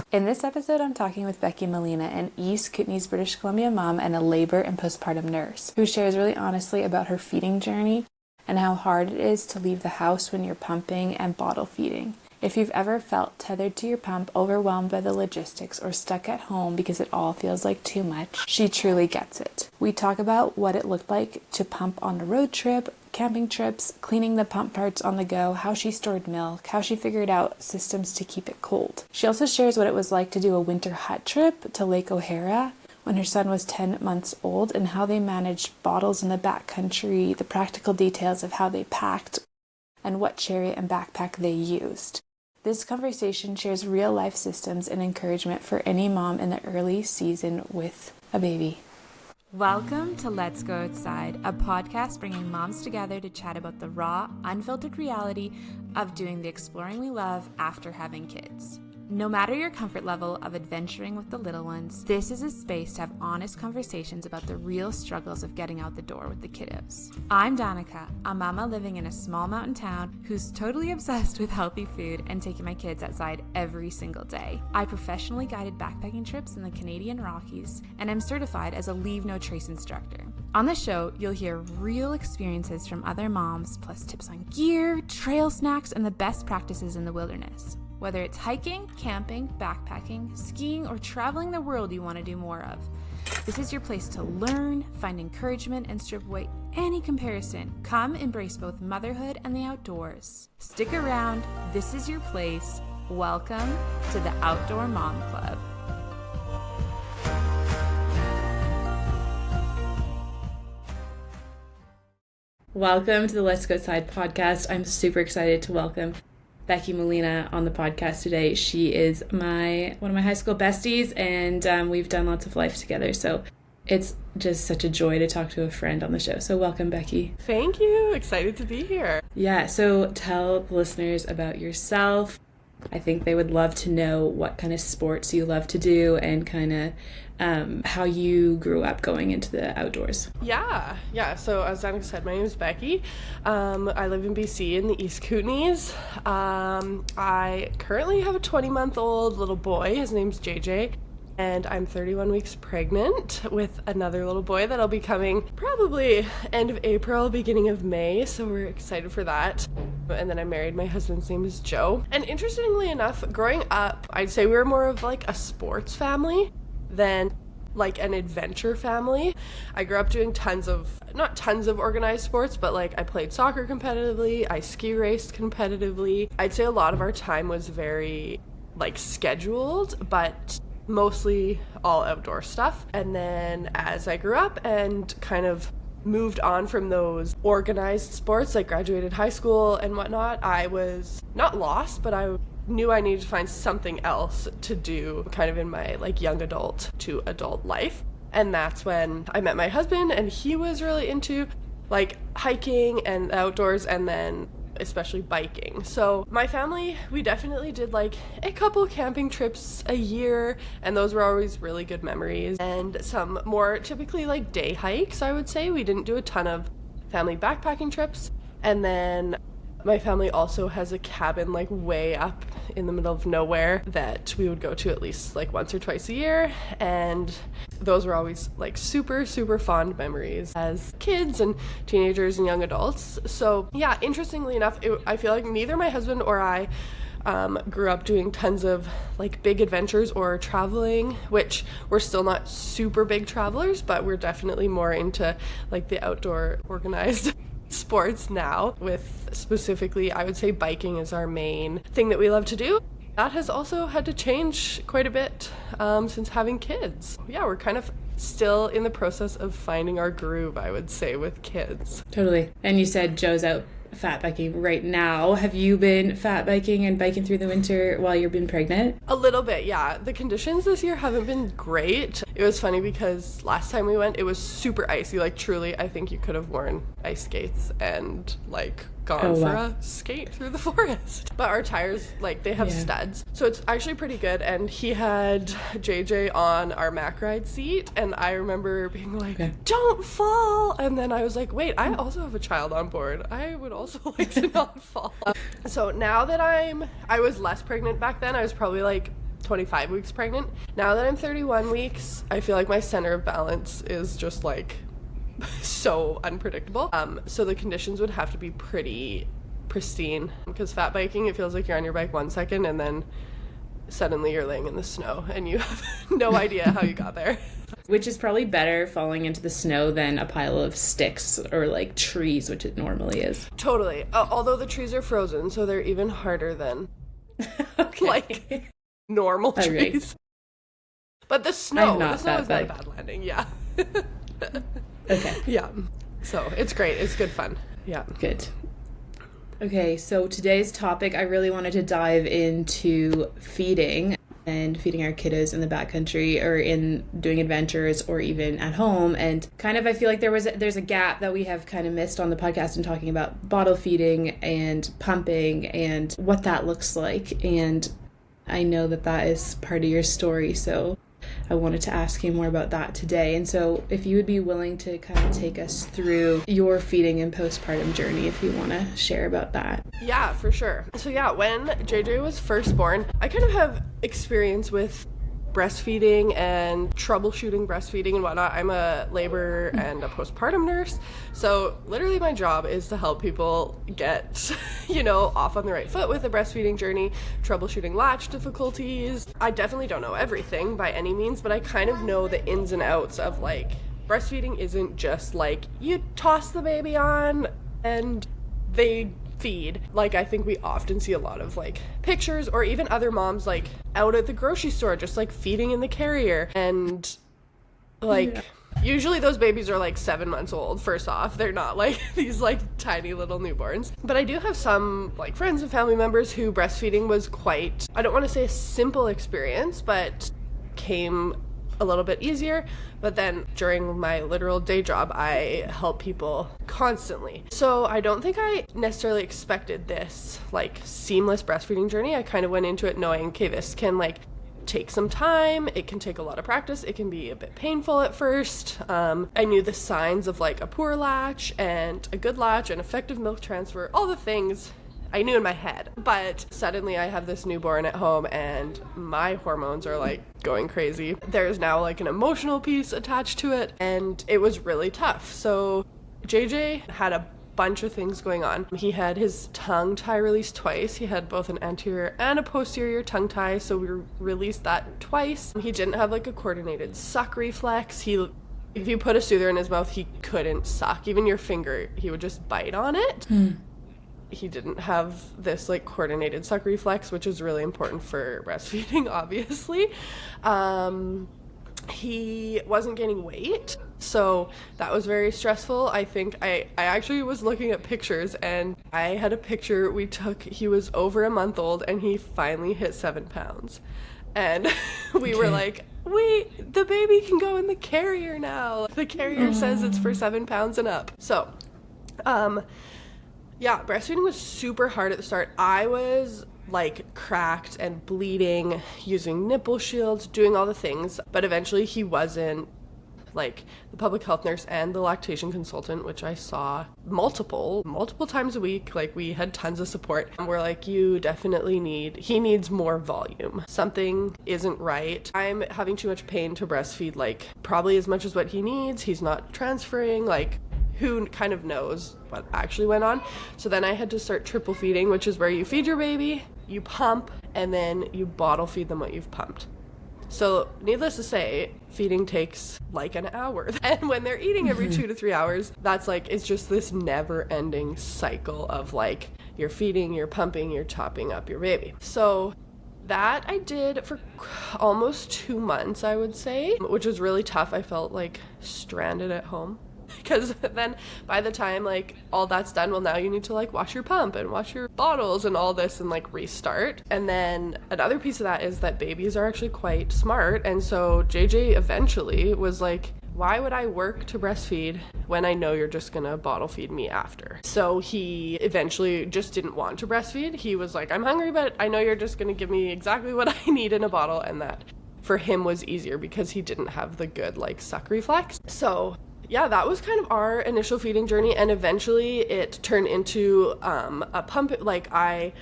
In this episode, I'm talking with Becky Molina, an East Kootenays, British Columbia mom and a labor and postpartum nurse, who shares really honestly about her feeding journey and how hard it is to leave the house when you're pumping and bottle feeding. If you've ever felt tethered to your pump, overwhelmed by the logistics, or stuck at home because it all feels like too much, she truly gets it. We talk about what it looked like to pump on a road trip, camping trips, cleaning the pump parts on the go, how she stored milk, how she figured out systems to keep it cold. She also shares what it was like to do a winter hut trip to Lake O'Hara when her son was 10 months old, and how they managed bottles in the backcountry, the practical details of how they packed, and what chariot and backpack they used. This conversation shares real-life systems and encouragement for any mom in the early season with a baby. Welcome to Let's Go Outside, a podcast bringing moms together to chat about the raw, unfiltered reality of doing the exploring we love after having kids. No matter your comfort level of adventuring with the little ones, this is a space to have honest conversations about the real struggles of getting out the door with the kiddos. I'm Danica, a mama living in a small mountain town who's totally obsessed with healthy food and taking my kids outside every single day. I professionally guided backpacking trips in the Canadian Rockies, and I'm certified as a Leave No Trace instructor. On the show, you'll hear real experiences from other moms, plus tips on gear, trail snacks, and the best practices in the wilderness. Whether it's hiking, camping, backpacking, skiing, or traveling the world you want to do more of, this is your place to learn, find encouragement, and strip away any comparison. Come embrace both motherhood and the outdoors. Stick around. This is your place. Welcome to the Outdoor Mom Club. Welcome to the Let's Go Outside podcast. I'm super excited to welcome Becky Molina on the podcast today. She is one of my high school besties, and we've done lots of life together. So it's just such a joy to talk to a friend on the show. So welcome, Becky. Thank you. Excited to be here. Yeah. So tell the listeners about yourself. I think they would love to know what kind of sports you love to do and kind of how you grew up going into the outdoors. Yeah. So as Danica said, my name is Becky. I live in BC in the East Kootenays. I currently have a 20-month-old little boy. His name's JJ. And I'm 31 weeks pregnant with another little boy that'll be coming probably end of April, beginning of May. So we're excited for that. And then I'm married. My husband's name is Joe. And interestingly enough, growing up, I'd say we were more of like a sports family than like an adventure family. I grew up doing not tons of organized sports, but like I played soccer competitively. I ski raced competitively. I'd say a lot of our time was very like scheduled, but mostly all outdoor stuff. And then as I grew up and kind of moved on from those organized sports, like graduated high school and whatnot, I was not lost, but I knew I needed to find something else to do kind of in my like young adult to adult life. And that's when I met my husband, and he was really into like hiking and outdoors, and then especially biking. So my family, we definitely did like a couple camping trips a year, and those were always really good memories. And some more typically like day hikes, I would say. We didn't do a ton of family backpacking trips. And then my family also has a cabin like way up in the middle of nowhere that we would go to at least like once or twice a year, and those were always like super fond memories as kids and teenagers and young adults. So yeah, interestingly enough, I feel like neither my husband or I grew up doing tons of like big adventures or traveling, which we're still not super big travelers, but we're definitely more into like the outdoor organized sports now, with specifically I would say biking is our main thing that we love to do. That has also had to change quite a bit since having kids. Yeah, we're kind of still in the process of finding our groove, I would say, with kids. Totally. And you said Joe's out fat biking right now. Have you been fat biking and biking through the winter while you've been pregnant? A little bit, yeah. The conditions this year haven't been great. It was funny because last time we went, it was super icy. Like truly, I think you could have worn ice skates and like gone for a skate through the forest. But our tires, like they have studs. So it's actually pretty good. And he had JJ on our Mack ride seat. And I remember being like, don't fall. And then I was like, wait, I also have a child on board. I would also like to not fall. So now that I was less pregnant back then, I was probably like 25 weeks pregnant. Now that I'm 31 weeks, I feel like my center of balance is just like so unpredictable. So the conditions would have to be pretty pristine, because fat biking, it feels like you're on your bike 1 second and then suddenly you're laying in the snow and you have no idea how you got there. Which is probably better falling into the snow than a pile of sticks or like trees, which it normally is. Totally. Although the trees are frozen, so they're even harder than like normal trees. But the snow is not a bad landing. Yeah. Okay. Yeah. So it's great. It's good fun. Yeah. Good. Okay, so today's topic, I really wanted to dive into feeding and feeding our kiddos in the backcountry or in doing adventures or even at home. And kind of, I feel like there's a gap that we have kind of missed on the podcast in talking about bottle feeding and pumping and what that looks like. And I know that is part of your story, so I wanted to ask you more about that today. And so if you would be willing to kind of take us through your feeding and postpartum journey, if you want to share about that. Yeah, for sure. So yeah, when JJ was first born, I kind of have experience with breastfeeding and troubleshooting breastfeeding and whatnot. I'm a labor and a postpartum nurse. So literally my job is to help people get, off on the right foot with the breastfeeding journey, troubleshooting latch difficulties. I definitely don't know everything by any means, but I kind of know the ins and outs of like, breastfeeding isn't just like you toss the baby on and they feed. Like, I think we often see a lot of like pictures or even other moms like out at the grocery store just like feeding in the carrier, and like usually those babies are like 7 months old. First off, they're not like these like tiny little newborns. But I do have some like friends and family members who breastfeeding was quite, I don't want to say a simple experience, but came a little bit easier. But then during my literal day job, I help people constantly. So I don't think I necessarily expected this like seamless breastfeeding journey. I kind of went into it knowing, okay, this can like take some time. It can take a lot of practice. It can be a bit painful at first. I knew the signs of like a poor latch and a good latch and effective milk transfer, all the things I knew in my head. But suddenly I have this newborn at home and my hormones are like going crazy. There's now like an emotional piece attached to it, and it was really tough. So JJ had a bunch of things going on. He had his tongue tie released twice. He had both an anterior and a posterior tongue tie, so we released that twice. He didn't have like a coordinated suck reflex. If you put a soother in his mouth, he couldn't suck. Even your finger, he would just bite on it. He didn't have this like coordinated suck reflex, which is really important for breastfeeding, obviously. He wasn't gaining weight, so that was very stressful. I think I actually was looking at pictures, and I had a picture we took. He was over a month old and he finally hit 7 pounds, and we were like, wait, the baby can go in the carrier now. The carrier says it's for 7 pounds and up. So yeah, breastfeeding was super hard at the start. I was like cracked and bleeding, using nipple shields, doing all the things, but eventually he wasn't. Like the public health nurse and the lactation consultant, which I saw multiple times a week, like we had tons of support, and we're like, he needs more volume. Something isn't right. I'm having too much pain to breastfeed, like probably as much as what he needs. He's not transferring, like who kind of knows what actually went on. So then I had to start triple feeding, which is where you feed your baby, you pump, and then you bottle feed them what you've pumped. So needless to say, feeding takes like an hour. And when they're eating every 2 to 3 hours, that's like, it's just this never ending cycle of like, you're feeding, you're pumping, you're topping up your baby. So that I did for almost 2 months, I would say, which was really tough. I felt like stranded at home. Because then by the time like all that's done, well, now you need to like wash your pump and wash your bottles and all this and like restart. And then another piece of that is that babies are actually quite smart. And so JJ eventually was like, why would I work to breastfeed when I know you're just gonna bottle feed me after? So he eventually just didn't want to breastfeed. He was like, I'm hungry, but I know you're just gonna give me exactly what I need in a bottle. And that for him was easier because he didn't have the good like suck reflex. So yeah, that was kind of our initial feeding journey, and eventually it turned into a pump. Like I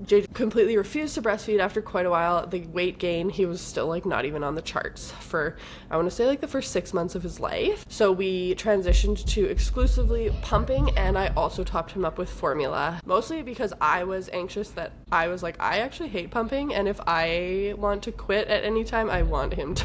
JJ completely refused to breastfeed after quite a while. The weight gain, he was still like not even on the charts for, I want to say, like the first 6 months of his life. So we transitioned to exclusively pumping, and I also topped him up with formula, mostly because I was anxious that I was like, I actually hate pumping, and if I want to quit at any time, I want him to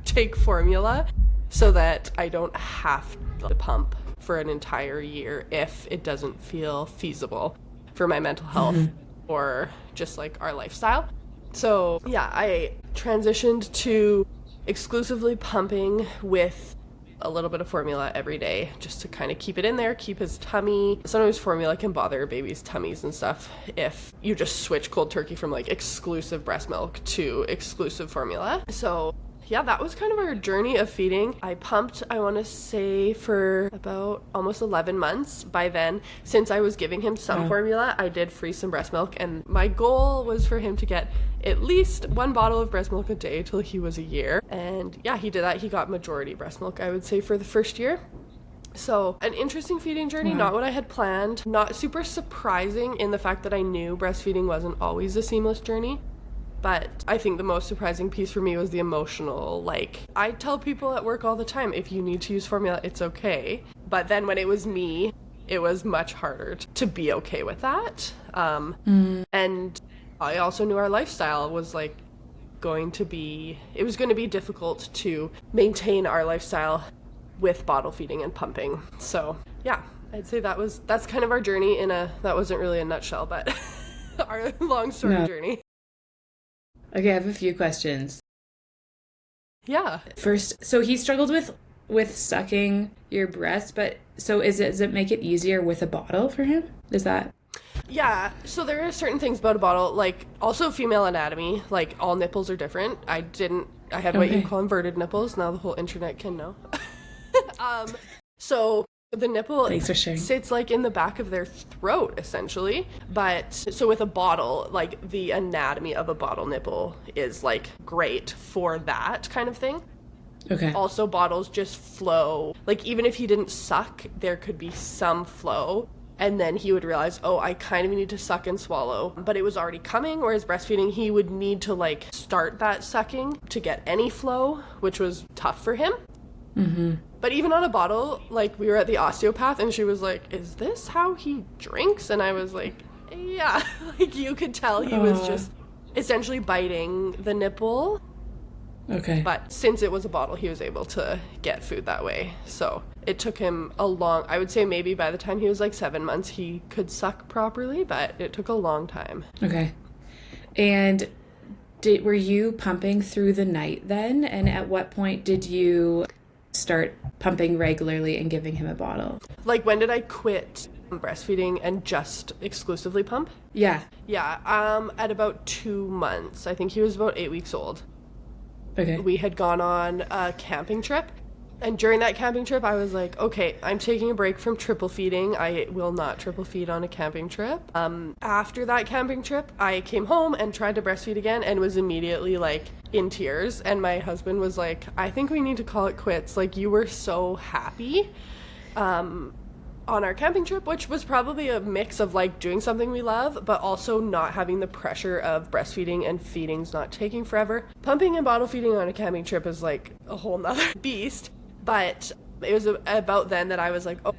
take formula so that I don't have to pump for an entire year if it doesn't feel feasible for my mental health or just like our lifestyle. So yeah, I transitioned to exclusively pumping with a little bit of formula every day just to kind of keep it in there, keep his tummy. Sometimes formula can bother babies' tummies and stuff if you just switch cold turkey from like exclusive breast milk to exclusive formula. So yeah, that was kind of our journey of feeding. I pumped, I want to say, for about almost 11 months. By then, since I was giving him some formula, I did freeze some breast milk, and my goal was for him to get at least 1 bottle of breast milk a day till he was a year. And yeah, he did that. He got majority breast milk, I would say, for the first year. So an interesting feeding journey, not what I had planned, not super surprising in the fact that I knew breastfeeding wasn't always a seamless journey. But I think the most surprising piece for me was the emotional, like, I tell people at work all the time, if you need to use formula, it's okay. But then when it was me, it was much harder to be okay with that. And I also knew our lifestyle was like going to be difficult to maintain our lifestyle with bottle feeding and pumping. So yeah, I'd say that's kind of our journey that wasn't really a nutshell, but our long story journey. Okay, I have a few questions. Yeah. First, so he struggled with sucking your breast, but so does it make it easier with a bottle for him? Is that? Yeah, so there are certain things about a bottle, like also female anatomy, like all nipples are different. I had what you call inverted nipples, now the whole internet can know. So the nipple sits like in the back of their throat essentially, but so with a bottle, like the anatomy of a bottle nipple is like great for that kind of thing. Okay. Also bottles just flow, like even if he didn't suck, there could be some flow, and then he would realize, oh, I kind of need to suck and swallow, but it was already coming. Whereas breastfeeding, he would need to like start that sucking to get any flow, which was tough for him. But even on a bottle, like we were at the osteopath and she was like, is this how he drinks? And I was like, yeah. Like you could tell he was just essentially biting the nipple. Okay. But since it was a bottle, he was able to get food that way. So it took him I would say maybe by the time he was like 7 months, he could suck properly, but it took a long time. Okay. And were you pumping through the night then? And at what point did you start pumping regularly and giving him a bottle? Like when did I quit breastfeeding and just exclusively pump? Yeah. At about 2 months. I think he was about 8 weeks old. Okay. We had gone on a camping trip, and during that camping trip I was like, okay, I'm taking a break from triple feeding. I will not triple feed on a camping trip. After that camping trip I came home and tried to breastfeed again and was immediately like in tears, and my husband was like, I think we need to call it quits. Like you were so happy on our camping trip, which was probably a mix of like doing something we love, but also not having the pressure of breastfeeding and feedings not taking forever. Pumping and bottle feeding on a camping trip is like a whole nother beast. But it was about then that I was like, oh,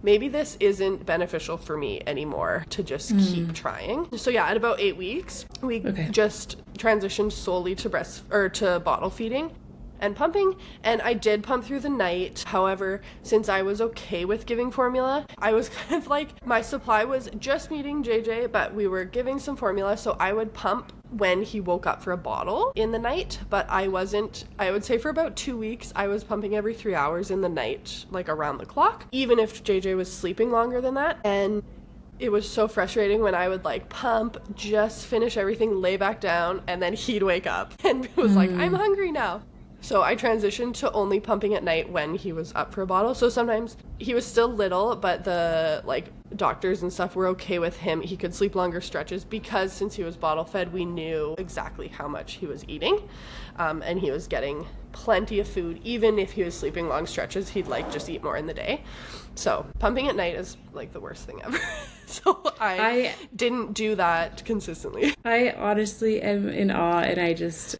maybe this isn't beneficial for me anymore to just keep trying. So yeah, at about 8 weeks, we just transitioned solely to bottle feeding and pumping, and I did pump through the night. However, since I was okay with giving formula, I was kind of like, my supply was just meeting JJ, but we were giving some formula, so I would pump when he woke up for a bottle in the night, but I would say for about 2 weeks, I was pumping every 3 hours in the night, like around the clock, even if JJ was sleeping longer than that. And it was so frustrating when I would like pump, just finish everything, lay back down, and then he'd wake up and was like, I'm hungry now. So I transitioned to only pumping at night when he was up for a bottle. So sometimes he was still little, but the like doctors and stuff were okay with him. He could sleep longer stretches because since he was bottle fed, we knew exactly how much he was eating. And he was getting plenty of food. Even if he was sleeping long stretches, he'd like just eat more in the day. So pumping at night is like the worst thing ever. So I didn't do that consistently. I honestly am in awe, and I just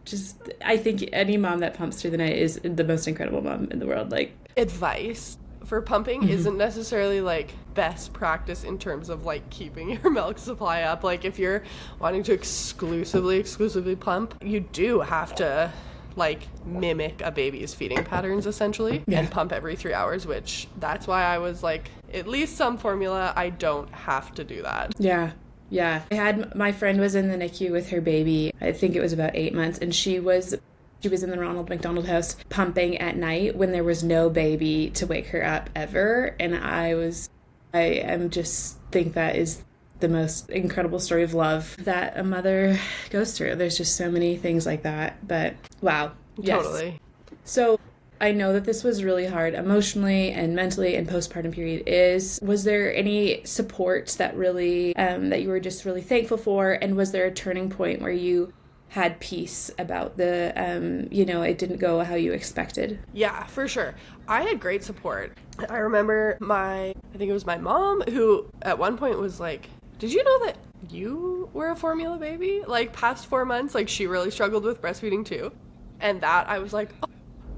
I think any mom that pumps through the night is the most incredible mom in the world. Like, advice for pumping isn't necessarily like best practice in terms of like keeping your milk supply up. Like if you're wanting to exclusively pump, you do have to like mimic a baby's feeding patterns essentially and pump every 3 hours, which that's why I was like, at least some formula, I don't have to do that. Yeah. My friend was in the NICU with her baby. I think it was about 8 months, and she was in the Ronald McDonald House pumping at night when there was no baby to wake her up ever. And I am just think that is the most incredible story of love that a mother goes through. There's just so many things like that. But wow. Totally. Yes. So I know that this was really hard emotionally and mentally, and postpartum period was there any support that really, that you were just really thankful for? And was there a turning point where you had peace about the, it didn't go how you expected? Yeah, for sure. I had great support. I remember I think it was my mom who at one point was like, did you know that you were a formula baby? Like past 4 months, like she really struggled with breastfeeding too. And that I was like, oh,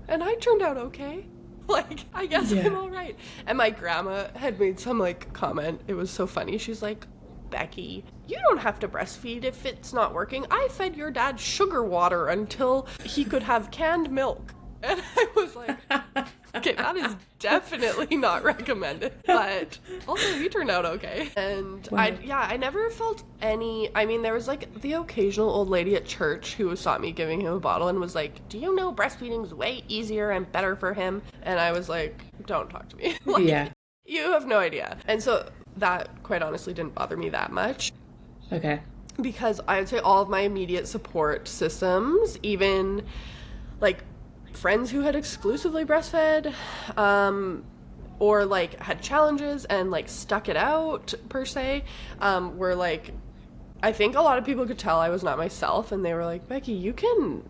and I turned out okay. Like, I guess I'm all right. And my grandma had made some like comment. It was so funny. She's like, Becky, you don't have to breastfeed if it's not working. I fed your dad sugar water until he could have canned milk. And I was like, okay, that is definitely not recommended. But also, he turned out okay. And I never felt any, I mean, there was like the occasional old lady at church who saw me giving him a bottle and was like, do you know breastfeeding's way easier and better for him? And I was like, don't talk to me. Like, you have no idea. And so that quite honestly didn't bother me that much. Okay. Because I would say all of my immediate support systems, even like friends who had exclusively breastfed, or like had challenges and like stuck it out per se, were like, I think a lot of people could tell I was not myself, and they were like, Becky, you can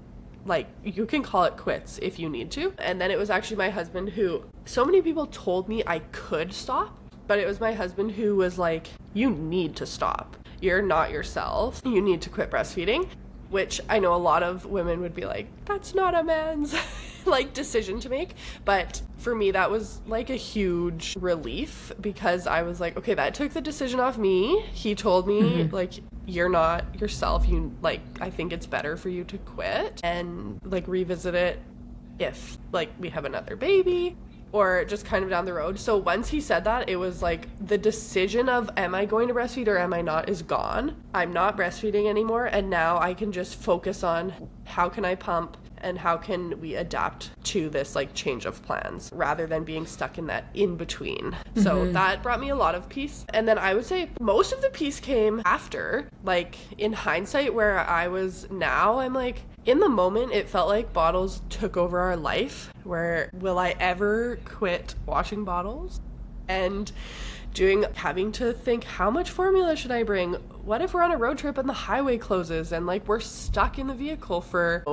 call it quits if you need to. And then it was actually my husband who, so many people told me I could stop, but it was my husband who was like, you need to stop. You're not yourself. You need to quit breastfeeding. Which I know a lot of women would be like, that's not a man's like decision to make. But for me, that was like a huge relief, because I was like, okay, that took the decision off me. He told me like, you're not yourself. You like, I think it's better for you to quit and like revisit it if like we have another baby, or just kind of down the road. So once he said that, it was like the decision of am I going to breastfeed or am I not is gone. I'm not breastfeeding anymore, and now I can just focus on how can I pump and how can we adapt to this like change of plans, rather than being stuck in that in between. So that brought me a lot of peace. And then I would say most of the peace came after, like in hindsight, where I was now, I'm like, in the moment, it felt like bottles took over our life. Where will I ever quit washing bottles? And having to think, how much formula should I bring? What if we're on a road trip and the highway closes and like we're stuck in the vehicle for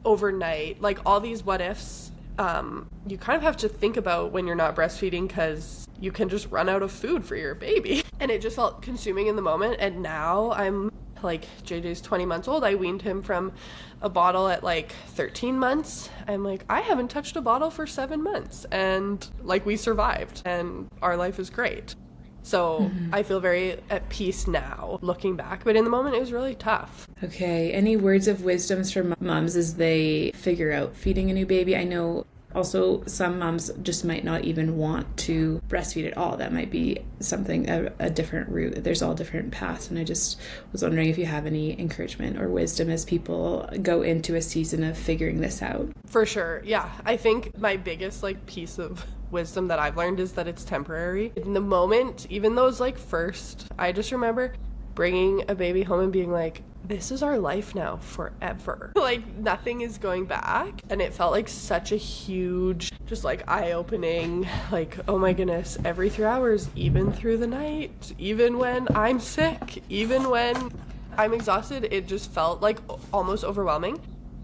overnight? Like all these what ifs, you kind of have to think about when you're not breastfeeding, because you can just run out of food for your baby. And it just felt consuming in the moment. And now I'm like, JJ's 20 months old. I weaned him from a bottle at like 13 months. I'm like, I haven't touched a bottle for 7 months, and like we survived and our life is great. So I feel very at peace now looking back, but in the moment it was really tough. Okay. Any words of wisdoms for moms as they figure out feeding a new baby? I know also some moms just might not even want to breastfeed at all. That might be something, a different route. There's all different paths, and I just was wondering if you have any encouragement or wisdom as people go into a season of figuring this out. For sure. Yeah. I think my biggest like piece of wisdom that I've learned is that it's temporary. In the moment, even those like first, I just remember bringing a baby home and being like, this is our life now forever. Like nothing is going back. And it felt like such a huge, just like eye-opening, like, oh my goodness, every 3 hours, even through the night, even when I'm sick, even when I'm exhausted, it just felt like almost overwhelming.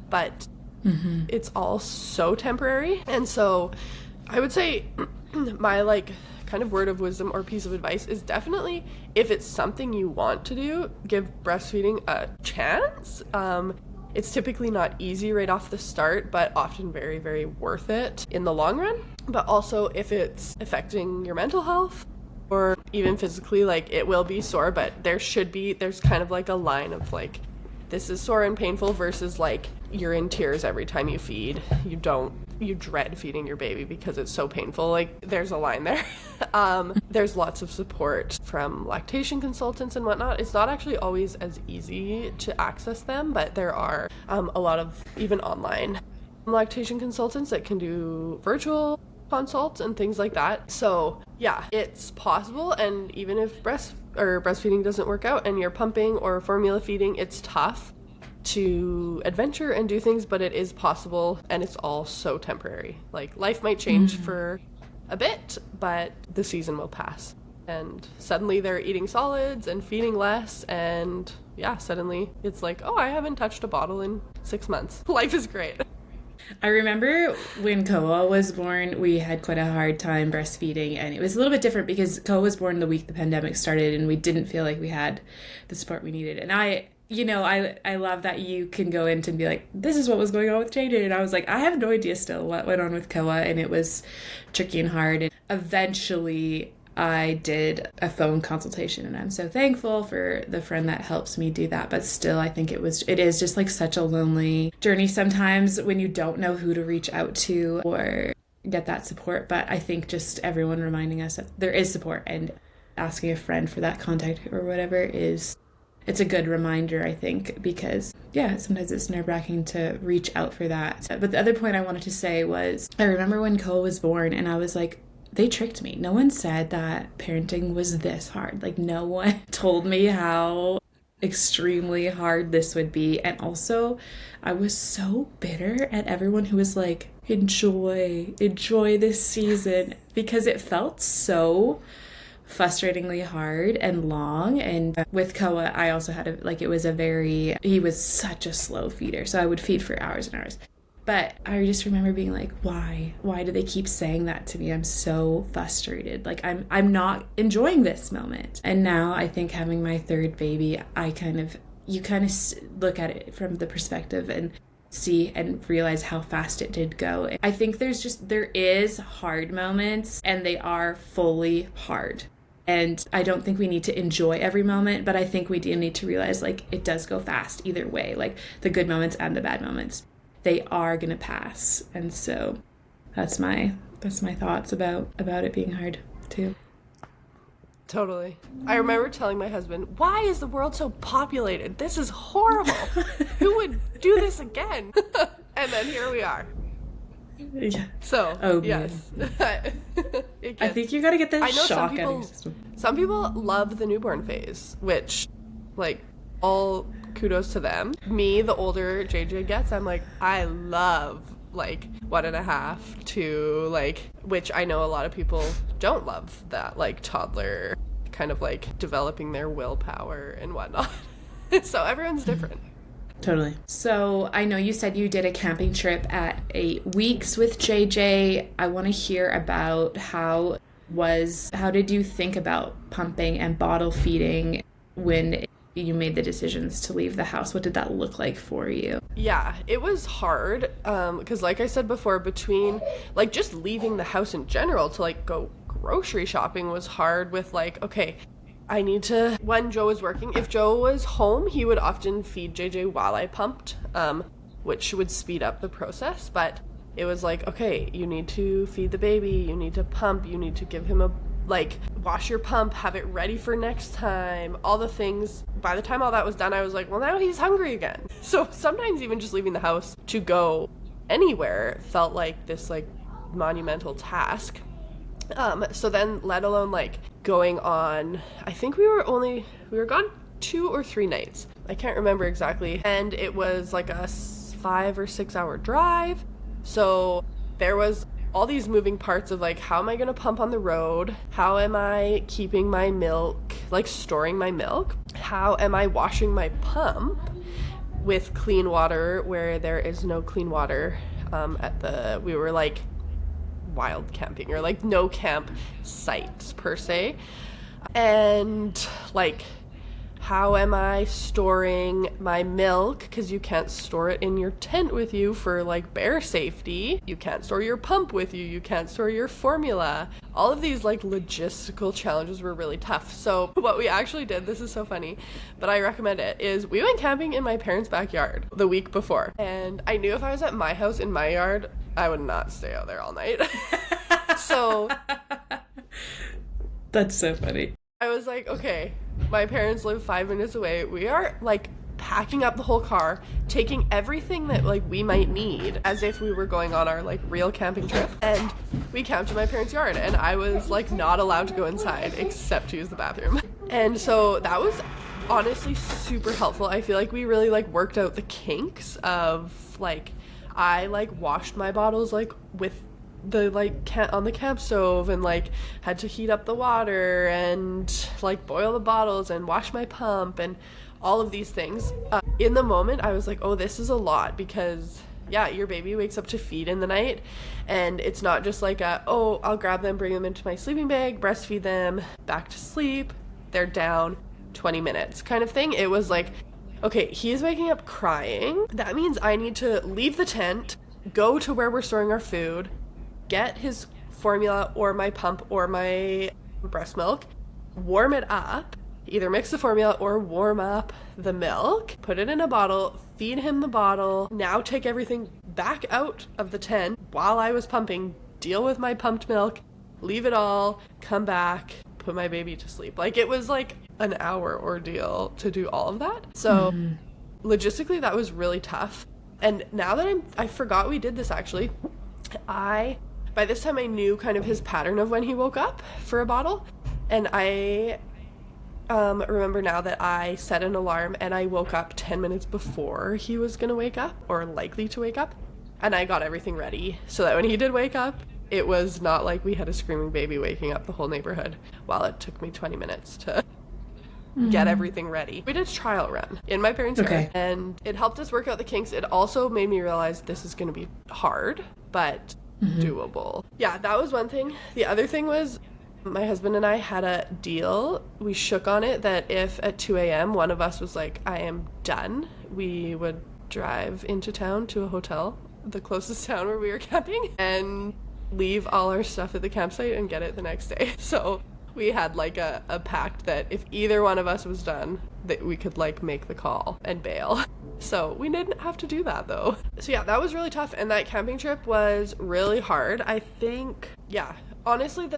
But it's all so temporary. And so I would say my like kind of word of wisdom or piece of advice is definitely, if it's something you want to do, give breastfeeding a chance. It's typically not easy right off the start, but often very, very worth it in the long run. But also if it's affecting your mental health or even physically, like, it will be sore, but there's kind of like a line of like, this is sore and painful versus like you're in tears every time you feed. You dread feeding your baby because it's so painful. Like, there's a line there. There's lots of support from lactation consultants and whatnot. It's not actually always as easy to access them, but there are a lot of even online lactation consultants that can do virtual consults and things like that. So yeah, it's possible. And even if breastfeeding doesn't work out and you're pumping or formula feeding, it's tough to adventure and do things, but it is possible, and it's all so temporary. Like, life might change for a bit, but the season will pass, and suddenly they're eating solids and feeding less, and yeah, suddenly it's like, oh, I haven't touched a bottle in 6 months. Life is great. I remember when Koa was born, we had quite a hard time breastfeeding, and it was a little bit different because Koa was born the week the pandemic started, and we didn't feel like we had the support we needed. And I love that you can go into and be like, this is what was going on with JJ. And I was like, I have no idea still what went on with Koa, and it was tricky and hard. And eventually I did a phone consultation, and I'm so thankful for the friend that helps me do that. But still, I think it is just like such a lonely journey sometimes when you don't know who to reach out to or get that support. But I think just everyone reminding us that there is support, and asking a friend for that contact or whatever it's a good reminder, I think, because yeah, sometimes it's nerve-wracking to reach out for that. But the other point I wanted to say was, I remember when Koa was born and I was like, they tricked me. No one said that parenting was this hard. Like, no one told me how extremely hard this would be. And also, I was so bitter at everyone who was like, enjoy this season, because it felt so frustratingly hard and long. And with Koa, I also had he was such a slow feeder, so I would feed for hours and hours. But I just remember being like, why do they keep saying that to me? I'm so frustrated. Like, I'm not enjoying this moment. And now I think having my third baby, you kind of look at it from the perspective and see and realize how fast it did go. I think there is hard moments, and they are fully hard. And I don't think we need to enjoy every moment, but I think we do need to realize, like, it does go fast either way, like the good moments and the bad moments. They are going to pass. And so that's my thoughts about it being hard too. Totally. I remember telling my husband, why is the world so populated? This is horrible. Who would do this again? And then here we are. Yeah. So, yes. I think you got to get that shock out of your system. Some people love the newborn phase, which, like, all kudos to them. Me, the older JJ gets, I'm like, I love, like, 1.5 to, like, which I know a lot of people don't love that, like, toddler kind of, like, developing their willpower and whatnot. So everyone's different. Totally. So I know you said you did a camping trip at 8 weeks with JJ. I want to hear about how did you think about pumping and bottle feeding when you made the decisions to leave the house? What did that look like for you? Yeah, it was hard because, like I said before, between, like, just leaving the house in general to, like, go grocery shopping was hard with, like, okay, I need to, when Joe was working, if Joe was home, he would often feed JJ while I pumped, which would speed up the process. But it was like, okay, you need to feed the baby, you need to pump, you need to give him wash your pump, have it ready for next time, all the things. By the time all that was done, I was like, well, now he's hungry again. So sometimes even just leaving the house to go anywhere felt like this, like, monumental task. So then, let alone, like, going on, I think we were gone 2 or 3 nights. I can't remember exactly. And it was like a 5 or 6 hour drive. So there was all these moving parts of, like, how am I going to pump on the road? How am I keeping my milk, like, storing my milk? How am I washing my pump with clean water where there is no clean water we were, like, wild camping or like no camp sites per se. And like, how am I storing my milk? Because you can't store it in your tent with you for like bear safety. You can't store your pump with you. You can't store your formula. All of these like logistical challenges were really tough. So what we actually did, this is so funny, but I recommend it, is we went camping in my parents' backyard the week before. And I knew if I was at my house in my yard, I would not stay out there all night. So That's so funny. I was like, okay, my parents live 5 minutes away. We are like packing up the whole car, taking everything that like we might need as if we were going on our like real camping trip. And we camped in my parents' yard, and I was like not allowed to go inside except to use the bathroom. And so that was honestly super helpful. I feel like we really like worked out the kinks of like, I like washed my bottles like with the like on the camp stove, and like had to heat up the water and like boil the bottles and wash my pump and all of these things. In the moment I was like, oh, this is a lot, because yeah, your baby wakes up to feed in the night, and it's not just like oh, I'll grab them, bring them into my sleeping bag, breastfeed them, back to sleep, they're down, 20 minutes kind of thing. It was like, okay, he's waking up crying, that means I need to leave the tent, go to where we're storing our food, get his formula or my pump or my breast milk, warm it up, either mix the formula or warm up the milk, put it in a bottle, feed him the bottle, now take everything back out of the tent while I was pumping, deal with my pumped milk, leave it all, come back, put my baby to sleep. Like, it was like an hour ordeal to do all of that. So logistically that was really tough. And now that I forgot we did this actually, by this time I knew kind of his pattern of when he woke up for a bottle, and I remember now that I set an alarm and I woke up 10 minutes before he was gonna wake up, or likely to wake up, and I got everything ready so that when he did wake up, it was not like we had a screaming baby waking up the whole neighborhood while it took me 20 minutes to get everything ready. We did a trial run in my parents' yard, and it helped us work out the kinks. It also made me realize this is going to be hard, but doable. Yeah, that was one thing. The other thing was my husband and I had a deal. We shook on it that if at 2 a.m. one of us was like, I am done, we would drive into town to a hotel, the closest town where we were camping, and leave all our stuff at the campsite and get it the next day. So we had like a pact that if either one of us was done, that we could like make the call and bail. So we didn't have to do that though. So yeah, that was really tough, and that camping trip was really hard. I think, yeah, honestly,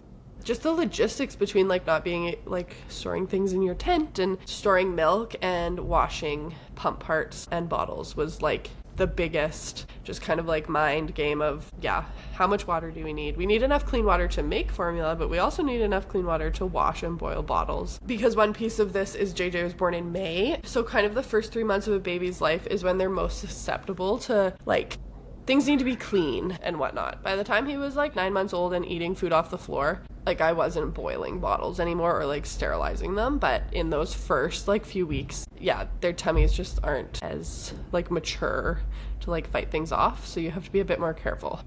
just the logistics between like not being like storing things in your tent and storing milk and washing pump parts and bottles was like the biggest just kind of like mind game of, yeah, how much water do we need? We need enough clean water to make formula, but we also need enough clean water to wash and boil bottles. Because one piece of this is JJ was born in May, so kind of the first 3 months of a baby's life is when they're most susceptible to like things need to be clean and whatnot. By the time he was like 9 months old and eating food off the floor, like I wasn't boiling bottles anymore or like sterilizing them, but in those first like few weeks, yeah, their tummies just aren't as like mature to like fight things off, so you have to be a bit more careful.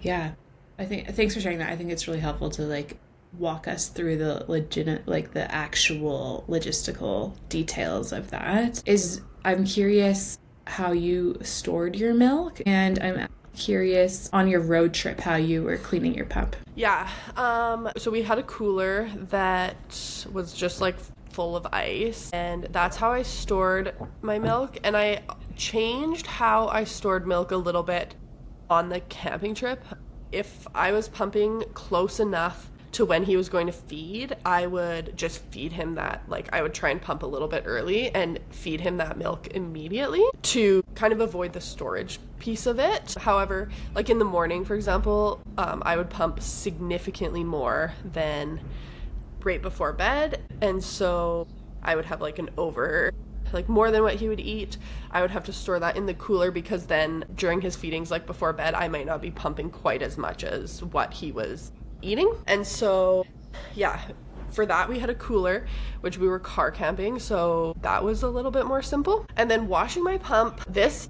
Yeah, I think, thanks for sharing that. I think it's really helpful to like walk us through the the actual logistical details of that. I'm curious how you stored your milk, and I'm curious on your road trip how you were cleaning your pump. Yeah, so we had a cooler that was just like full of ice, and that's how I stored my milk. And I changed how I stored milk a little bit on the camping trip. If I was pumping close enough to when he was going to feed, I would just feed him that, like I would try and pump a little bit early and feed him that milk immediately to kind of avoid the storage piece of it. However, like in the morning, for example, I would pump significantly more than right before bed, and so I would have like like more than what he would eat. I would have to store that in the cooler, because then during his feedings, like before bed, I might not be pumping quite as much as what he was eating. And so yeah, for that we had a cooler, which we were car camping, so that was a little bit more simple. And then washing my pump, this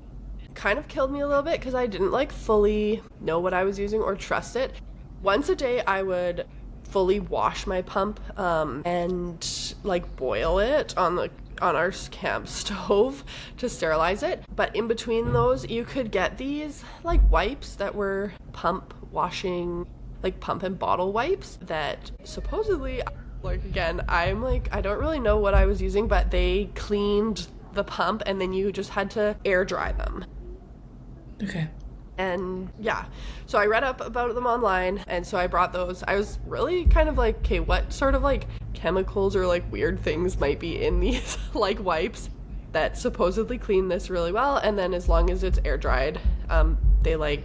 kind of killed me a little bit because I didn't like fully know what I was using or trust it. Once a day I would fully wash my pump and like boil it on our camp stove to sterilize it. But in between those, you could get these like wipes that were pump washing, like pump and bottle wipes that supposedly, like, again, I'm like, I don't really know what I was using, but they cleaned the pump and then you just had to air dry them. Okay. And yeah, so I read up about them online, and so I brought those. I was really kind of like, okay, what sort of like chemicals or like weird things might be in these like wipes that supposedly clean this really well, and then as long as it's air dried, they like,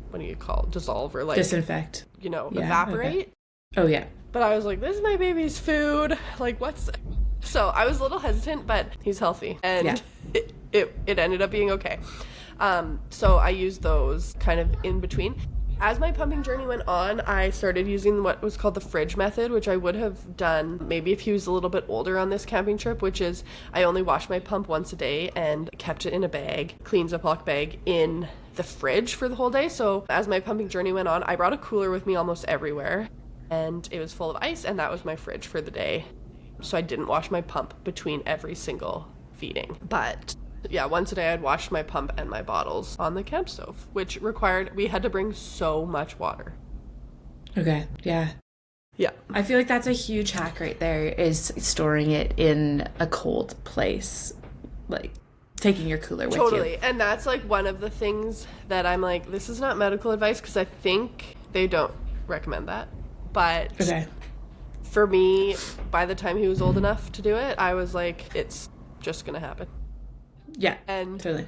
what do you call it? Dissolve or like disinfect, evaporate. Okay. Oh yeah. But I was like, this is my baby's food, like what's... So I was a little hesitant, but he's healthy, and it ended up being okay. So I used those kind of in between. As my pumping journey went on, I started using what was called the fridge method, which I would have done maybe if he was a little bit older on this camping trip, which is I only washed my pump once a day and kept it in a bag, clean Ziploc bag in the fridge for the whole day. So as my pumping journey went on, I brought a cooler with me almost everywhere, and it was full of ice, and that was my fridge for the day. So I didn't wash my pump between every single feeding. But yeah, once a day I'd wash my pump and my bottles on the camp stove, which required, we had to bring so much water. Okay, yeah. Yeah. I feel like that's a huge hack right there, is storing it in a cold place, like taking your cooler with you. Totally. And that's like one of the things that I'm like, this is not medical advice, because I think they don't recommend that. But okay. For me, by the time he was old enough to do it, I was like, it's just gonna happen. Yeah, and totally.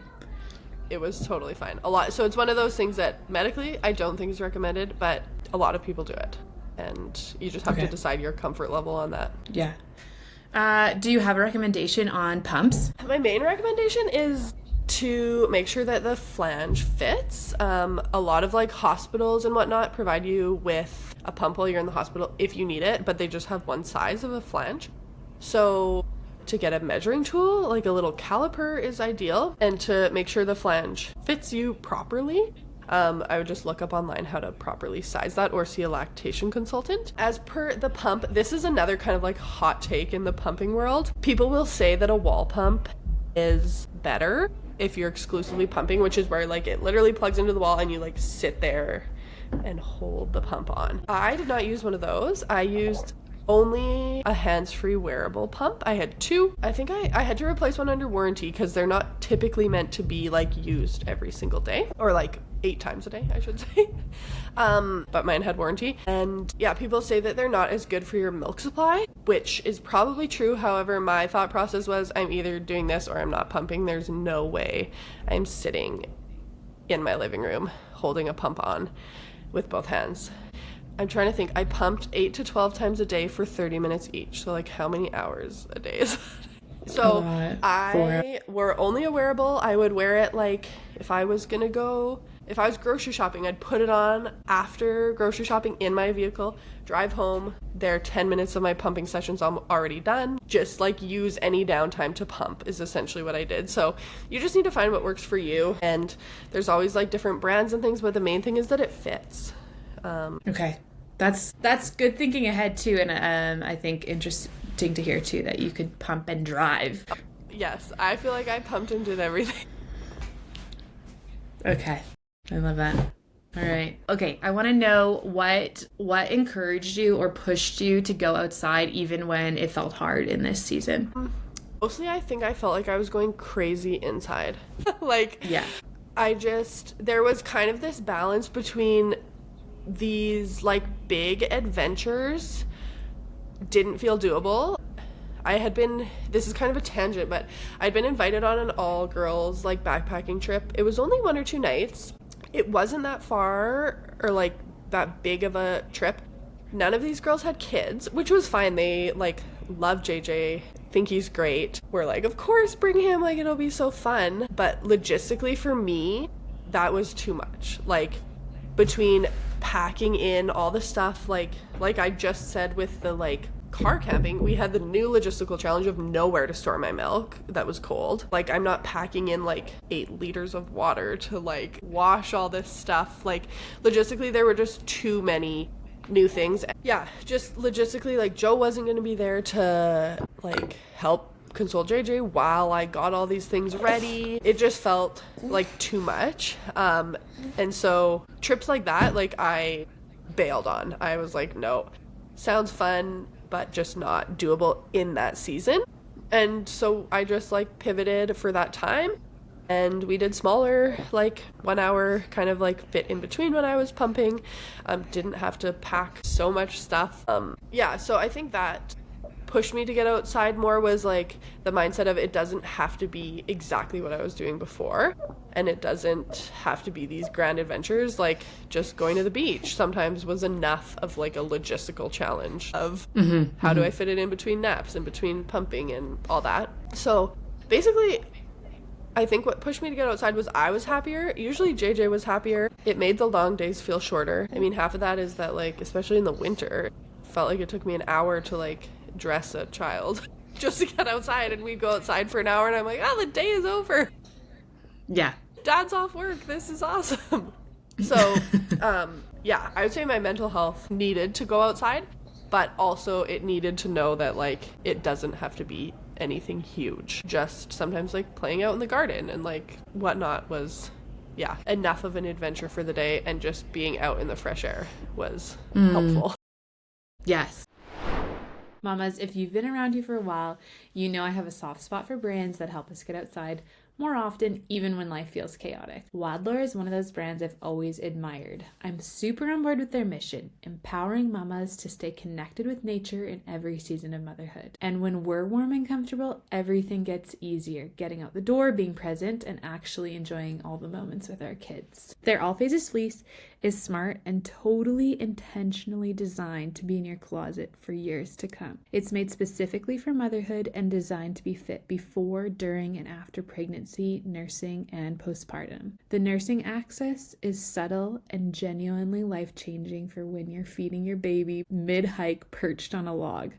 It was totally fine. So it's one of those things that medically I don't think is recommended, but a lot of people do it, and you just have to decide your comfort level on that. Yeah. Do you have a recommendation on pumps? My main recommendation is to make sure that the flange fits. A lot of like hospitals and whatnot provide you with a pump while you're in the hospital if you need it, but they just have one size of a flange. So to get a measuring tool, like a little caliper, is ideal, and to make sure the flange fits you properly, I would just look up online how to properly size that or see a lactation consultant. As per the pump, this is another kind of like hot take in the pumping world. People will say that a wall pump is better if you're exclusively pumping, which is where like it literally plugs into the wall and you like sit there and hold the pump on. I did not use one of those. I used only a hands-free wearable pump. I had two. I think I had to replace one under warranty because they're not typically meant to be like used every single day, or like 8 times a day, I should say. But mine had warranty. And yeah, people say that they're not as good for your milk supply, which is probably true. However, my thought process was, I'm either doing this or I'm not pumping. There's no way I'm sitting in my living room holding a pump on with both hands. I'm trying to think. I pumped 8 to 12 times a day for 30 minutes each. So like how many hours a day is that? So I wore only a wearable. I would wear it like if I was grocery shopping, I'd put it on after grocery shopping in my vehicle, drive home. There 10 minutes of my pumping sessions I'm already done. Just like use any downtime to pump is essentially what I did. So you just need to find what works for you. And there's always like different brands and things, but the main thing is that it fits. Okay. That's good thinking ahead too, and I think interesting to hear too that you could pump and drive. Yes, I feel like I pumped and did everything. Okay, I love that. All right. Okay, I want to know what encouraged you or pushed you to go outside even when it felt hard in this season. Mostly, I think I felt like I was going crazy inside. Yeah. There was kind of this balance between these like big adventures didn't feel doable. This is kind of a tangent, but I'd been invited on an all girls like backpacking trip. It was only 1 or 2 nights. It wasn't that far or like that big of a trip. None of these girls had kids, which was fine. They like love JJ, think he's great. We're like, of course, bring him, like it'll be so fun. But logistically for me, that was too much. Like between packing in all the stuff, like I just said with the like car camping, we had the new logistical challenge of nowhere to store my milk that was cold. Like, I'm not packing in like 8 liters of water to like wash all this stuff. Like, logistically, there were just too many new things. Yeah, just logistically, like, Joe wasn't going to be there to like help console JJ while I got all these things ready. It just felt like too much. And so trips like that, like, I bailed on. I was like, no, sounds fun, but just not doable in that season. And so I just like pivoted for that time, and we did smaller, like 1 hour, kind of like fit in between when I was pumping. Didn't have to pack so much stuff. Yeah, so I think that pushed me to get outside more was like the mindset of it doesn't have to be exactly what I was doing before, and it doesn't have to be these grand adventures. Like, just going to the beach sometimes was enough of like a logistical challenge of how do I fit it in between naps and between pumping and all that. So basically, I think what pushed me to get outside was I was happier. Usually JJ was happier. It made the long days feel shorter. I mean, half of that is that, like, especially in the winter, it felt like it took me an hour to like dress a child just to get outside, and we'd go outside for an hour and I'm like, oh, the day is over. Yeah. Dad's off work. This is awesome. So, yeah, I would say my mental health needed to go outside, but also it needed to know that, like, it doesn't have to be anything huge. Just sometimes, like, playing out in the garden and, like, whatnot was, yeah, enough of an adventure for the day, and just being out in the fresh air was helpful. Yes. Mamas, if you've been around here for a while, you know I have a soft spot for brands that help us get outside more often, even when life feels chaotic. Wadler is one of those brands I've always admired. I'm super on board with their mission, empowering mamas to stay connected with nature in every season of motherhood. And when we're warm and comfortable, everything gets easier. Getting out the door, being present, and actually enjoying all the moments with our kids. Their All Phases fleece is smart and totally intentionally designed to be in your closet for years to come. It's made specifically for motherhood and designed to be fit before, during, and after pregnancy, nursing, and postpartum. The nursing access is subtle and genuinely life-changing for when you're feeding your baby mid-hike perched on a log.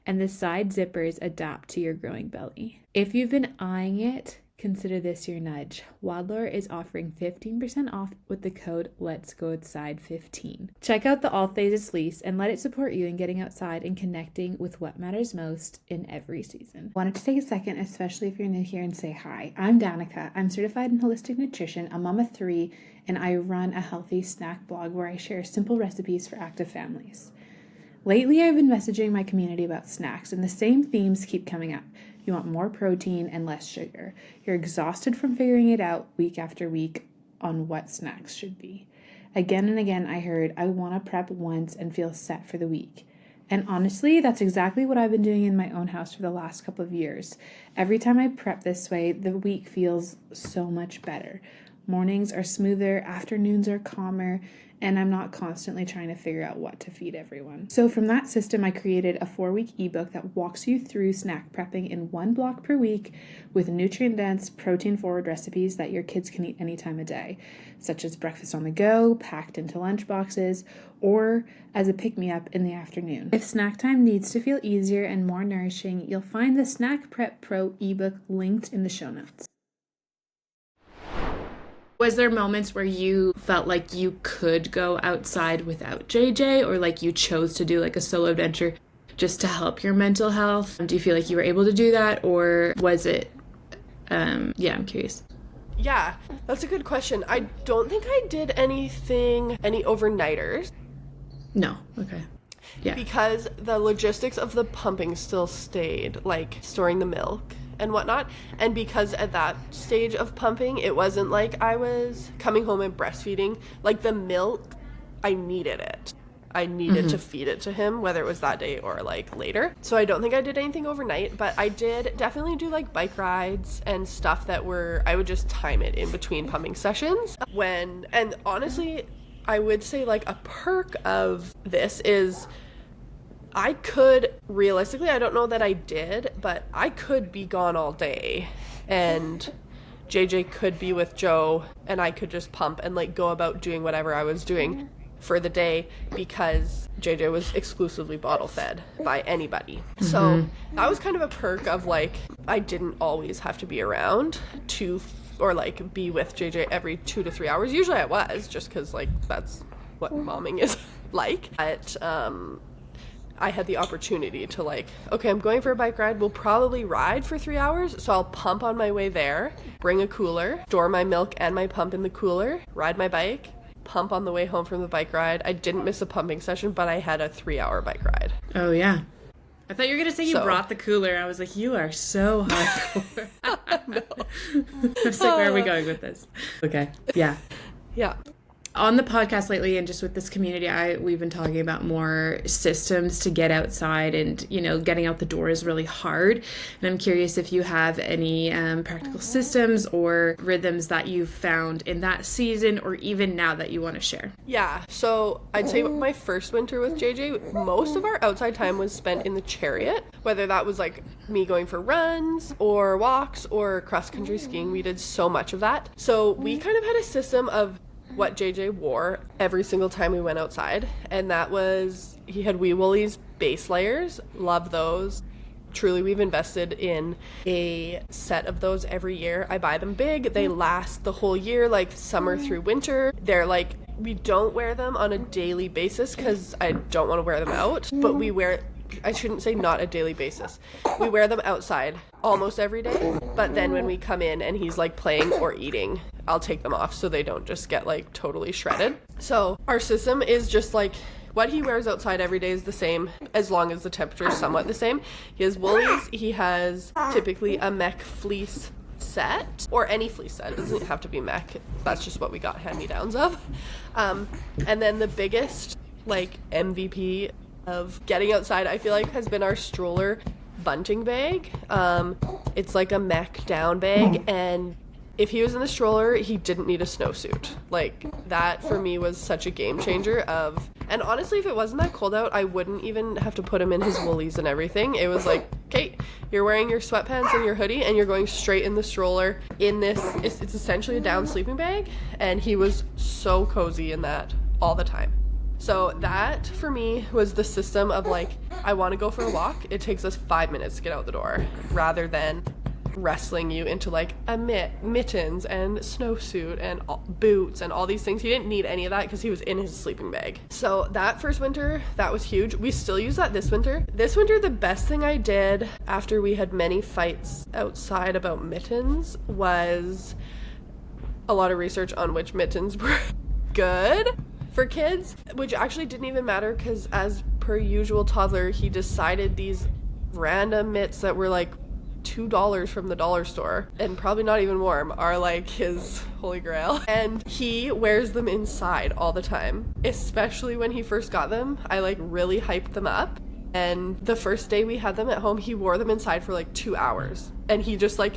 And the side zippers adapt to your growing belly. If you've been eyeing it, consider this your nudge. Wadler is offering 15% off with the code Let's Go Outside 15. Check out the All Phases fleece and let it support you in getting outside and connecting with what matters most in every season. Wanted to take a second, especially if you're new here, and say hi. I'm Danica. I'm certified in holistic nutrition, a mom of 3, and I run a healthy snack blog where I share simple recipes for active families. Lately, I've been messaging my community about snacks, and the same themes keep coming up. You want more protein and less sugar. You're exhausted from figuring it out week after week on what snacks should be. Again and again, I heard, I want to prep once and feel set for the week. And honestly, that's exactly what I've been doing in my own house for the last couple of years. Every time I prep this way, the week feels so much better. Mornings are smoother, afternoons are calmer, and I'm not constantly trying to figure out what to feed everyone. So from that system, I created a 4-week ebook that walks you through snack prepping in 1 block per week with nutrient-dense, protein-forward recipes that your kids can eat any time of day, such as breakfast on the go, packed into lunch boxes, or as a pick-me-up in the afternoon. If snack time needs to feel easier and more nourishing, you'll find the Snack Prep Pro ebook linked in the show notes. Was there moments where you felt like you could go outside without JJ, or like you chose to do like a solo adventure just to help your mental health? Do you feel like you were able to do that, or was it, I'm curious. Yeah, that's a good question. I don't think I did any overnighters. No, okay. Yeah. Because the logistics of the pumping still stayed, like storing the milk and whatnot. And because at that stage of pumping, it wasn't like I was coming home and breastfeeding. Like, the milk, I needed it. I needed to feed it to him, whether it was that day or like later. So I don't think I did anything overnight, but I did definitely do like bike rides and stuff that I would just time it in between pumping sessions. And honestly, I would say like a perk of this is I could, realistically, I don't know that I did, but I could be gone all day and JJ could be with Joe and I could just pump and like go about doing whatever I was doing. for the day because JJ was exclusively bottle fed by anybody. So that was kind of a perk of like, I didn't always have to be around or like be with JJ every 2 to 3 hours. Usually I was, just because like that's what momming is like. But I had the opportunity to like, okay, I'm going for a bike ride. We'll probably ride for 3 hours. So I'll pump on my way there, bring a cooler, store my milk and my pump in the cooler, ride my bike, pump on the way home from the bike ride. I didn't miss a pumping session, but I had a 3-hour bike ride. Oh, yeah. I thought you were going to say you brought the cooler. I was like, you are so hardcore. No. I was like, where are we going with this? Okay. Yeah. Yeah. On the podcast lately and just with this community, we've been talking about more systems to get outside, and, you know, getting out the door is really hard. And I'm curious if you have any practical systems or rhythms that you've found in that season or even now that you want to share. Yeah. So I'd say my first winter with JJ, most of our outside time was spent in the Chariot, whether that was like me going for runs or walks or cross-country skiing. We did so much of that. So we kind of had a system of what JJ wore every single time we went outside, and that was, he had Woolies base layers. Love those. Truly, we've invested in a set of those every year. I buy them big. They last the whole year, like summer through winter. They're like, we don't wear them on a daily basis because I don't want to wear them out, but we wear, I shouldn't say not a daily basis. We wear them outside almost every day, but then when we come in and he's like playing or eating, I'll take them off so they don't just get like totally shredded. So our system is just like, what he wears outside every day is the same as long as the temperature is somewhat the same. He has Woolies. He has typically a mech fleece set, or any fleece set. It doesn't have to be mech. That's just what we got hand-me-downs of. And then the biggest like MVP of getting outside, I feel like, has been our stroller bunting bag. It's like a mech down bag, and if he was in the stroller, he didn't need a snowsuit. Like, that for me was such a game changer of, and honestly, if it wasn't that cold out, I wouldn't even have to put him in his Woolies and everything. It was like, okay, you're wearing your sweatpants and your hoodie and you're going straight in the stroller in this, it's essentially a down sleeping bag, and he was so cozy in that all the time. So that for me was the system of like, I want to go for a walk. It takes us 5 minutes to get out the door, rather than wrestling you into like a mittens and snowsuit and boots and all these things. He didn't need any of that because he was in his sleeping bag. So that first winter, that was huge. We still use that this winter. This winter, the best thing I did after we had many fights outside about mittens was a lot of research on which mittens were good for kids, which actually didn't even matter because, as per usual toddler, he decided these random mitts that were like $2 from the dollar store and probably not even warm are like his holy grail, and he wears them inside all the time. Especially when he first got them, I like really hyped them up, and the first day we had them at home, he wore them inside for like 2 hours, and he just like,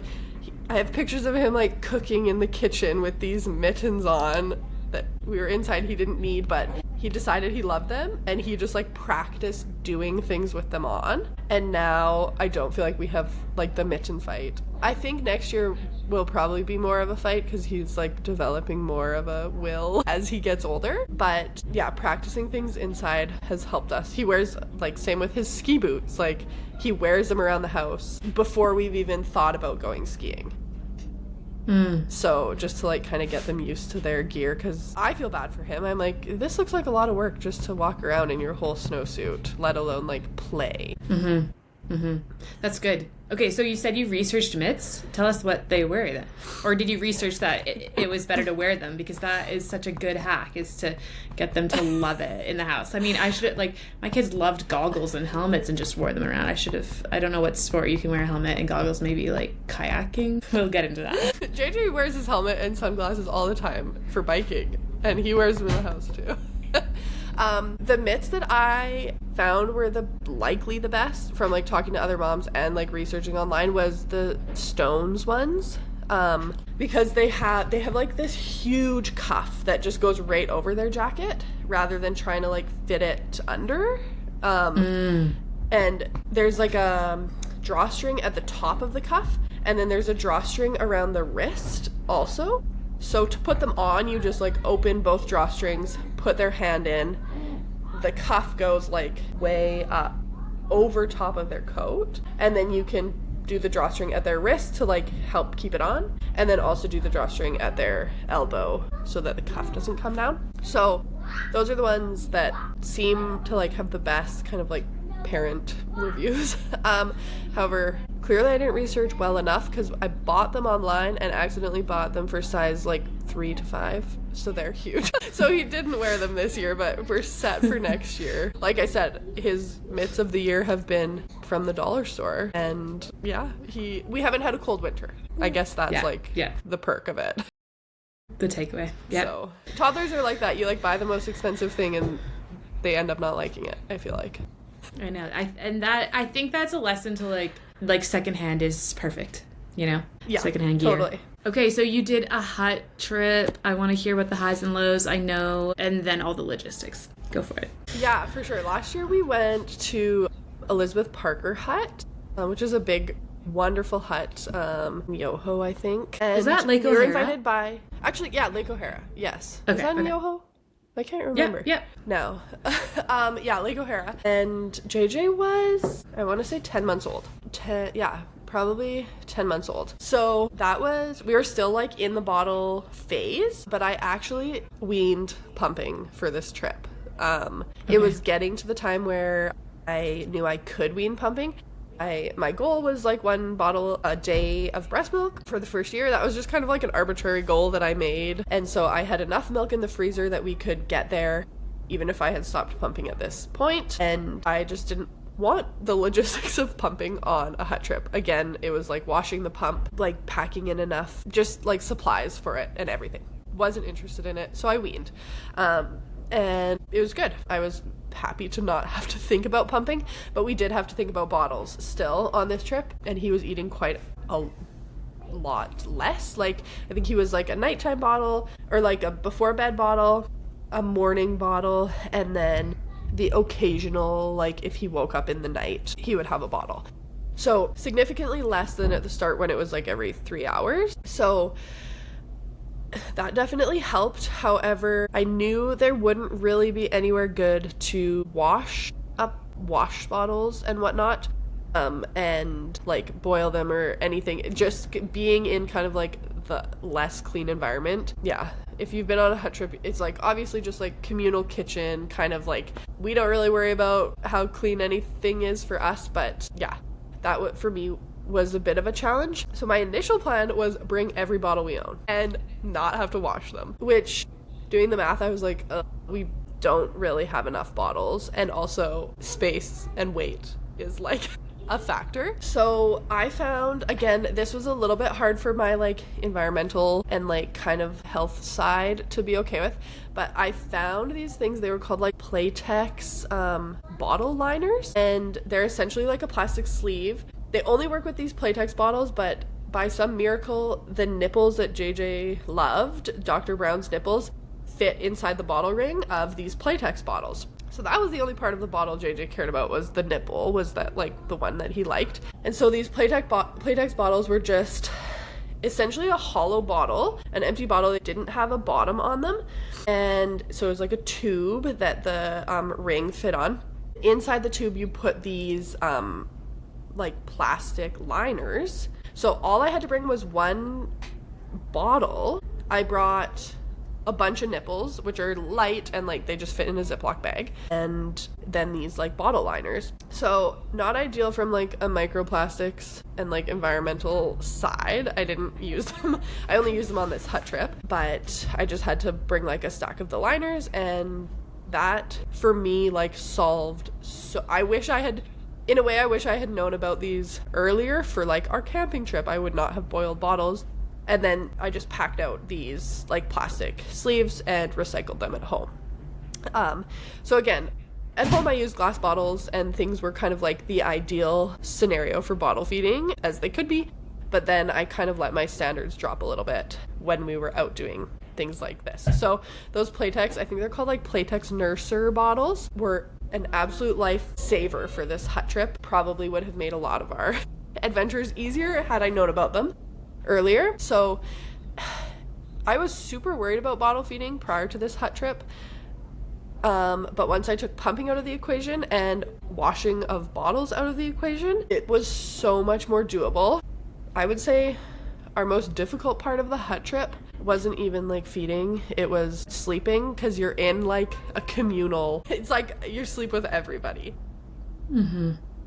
I have pictures of him like cooking in the kitchen with these mittens on that we were inside he didn't need, but he decided he loved them, and he just like practiced doing things with them on. And now I don't feel like we have like the mitten fight. I think next year will probably be more of a fight because he's like developing more of a will as he gets older. But yeah, practicing things inside has helped us. He wears, like, same with his ski boots, like he wears them around the house before we've even thought about going skiing. So just to like kind of get them used to their gear, because I feel bad for him. I'm like, this looks like a lot of work just to walk around in your whole snowsuit, let alone like play. That's good. Okay, so you said you researched mitts. Tell us what they were then. Or did you research that it was better to wear them? Because that is such a good hack, is to get them to love it in the house. I mean, I should, like, my kids loved goggles and helmets and just wore them around. I don't know what sport you can wear a helmet and goggles, maybe like kayaking. We'll get into that. JJ wears his helmet and sunglasses all the time for biking, and he wears them in the house too. The mitts that I found were likely the best from like talking to other moms and like researching online was the Stones ones, because they have like this huge cuff that just goes right over their jacket rather than trying to like fit it under. And there's like a drawstring at the top of the cuff, and then there's a drawstring around the wrist also. So to put them on, you just like open both drawstrings, put their hand in, the cuff goes like way up over top of their coat, and then you can do the drawstring at their wrist to like help keep it on, and then also do the drawstring at their elbow so that the cuff doesn't come down. So those are the ones that seem to like have the best kind of like parent reviews. However, clearly I didn't research well enough, because I bought them online and accidentally bought them for size like 3 to 5, so they're huge. So he didn't wear them this year, but we're set for next year. Like I said, his mitts of the year have been from the dollar store, and yeah, we haven't had a cold winter. I guess that's the perk of it. The takeaway. Yeah. So toddlers are like that. You like buy the most expensive thing and they end up not liking it, I feel like. I know. I think that's a lesson to like secondhand is perfect, you know? Yeah. Secondhand gear. Totally. Okay, so you did a hut trip. I want to hear about the highs and lows, I know, and then all the logistics. Go for it. Yeah, for sure. Last year we went to Elizabeth Parker Hut, which is a big, wonderful hut, Yoho, I think. And is that Lake we were O'Hara? invited by, actually, yeah, Lake O'Hara, yes. Okay, is that in okay. Yoho? I can't remember. Yeah. No. Yeah, Lake O'Hara. And JJ was, I want to say 10 months old. Probably 10 months old. So we were still like in the bottle phase, but I actually weaned pumping for this trip. It was getting to the time where I knew I could wean pumping. My goal was like 1 bottle a day of breast milk for the first year. That was just kind of like an arbitrary goal that I made. And so I had enough milk in the freezer that we could get there, even if I had stopped pumping at this point. And I just didn't want the logistics of pumping on a hut trip. Again, it was like washing the pump, like packing in enough, just like supplies for it and everything. Wasn't interested in it, so I weaned. And it was good. I was happy to not have to think about pumping, but we did have to think about bottles still on this trip, and he was eating quite a lot less. Like, I think he was like a nighttime bottle, or like a before bed bottle, a morning bottle, and then the occasional, like if he woke up in the night, he would have a bottle. So significantly less than at the start when it was like every 3 hours. So that definitely helped. However, I knew there wouldn't really be anywhere good to wash up wash bottles and whatnot, and like boil them or anything. Just being in kind of like the less clean environment. Yeah. If you've been on a hut trip, it's like obviously just like communal kitchen, kind of like we don't really worry about how clean anything is for us, but yeah, that for me was a bit of a challenge. So my initial plan was bring every bottle we own and not have to wash them, which, doing the math, I was like, we don't really have enough bottles, and also space and weight is like a factor. So I found, again, this was a little bit hard for my like environmental and like kind of health side to be okay with, but I found these things. They were called like Playtex bottle liners, and they're essentially like a plastic sleeve. They only work with these Playtex bottles, but by some miracle, the nipples that JJ loved, Dr. Brown's nipples, fit inside the bottle ring of these Playtex bottles. So that was the only part of the bottle JJ cared about, was the nipple, was that like the one that he liked. And so these Playtex bottles were just essentially a hollow bottle, an empty bottle that didn't have a bottom on them. And so it was like a tube that the ring fit on. Inside the tube, you put these like plastic liners. So all I had to bring was 1 bottle. I brought a bunch of nipples, which are light and like they just fit in a Ziploc bag, and then these like bottle liners. So not ideal from like a microplastics and like environmental side. I didn't use them. I only used them on this hut trip, but I just had to bring like a stack of the liners, and that for me like solved. So I wish I had known about these earlier for like our camping trip. I would not have boiled bottles. And then I just packed out these like plastic sleeves and recycled them at home. So again, at home I used glass bottles, and things were kind of like the ideal scenario for bottle feeding, as they could be. But then I kind of let my standards drop a little bit when we were out doing things like this. So those Playtex, I think they're called like Playtex Nurser bottles, were an absolute lifesaver for this hut trip. Probably would have made a lot of our adventures easier had I known about them earlier. So I was super worried about bottle feeding prior to this hut trip, But once I took pumping out of the equation and washing of bottles out of the equation, it was so much more doable. I would say our most difficult part of the hut trip wasn't even like feeding, it was sleeping, because you're in like a communal, it's like you sleep with everybody.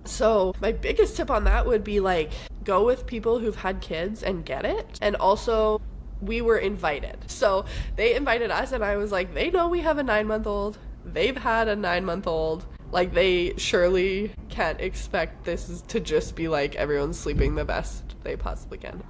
So my biggest tip on that would be like, go with people who've had kids and get it. And also, we were invited. So they invited us, and I was like, they know we have a 9-month-old. They've had a 9-month-old. Like, they surely can't expect this to just be like everyone's sleeping the best they possibly can.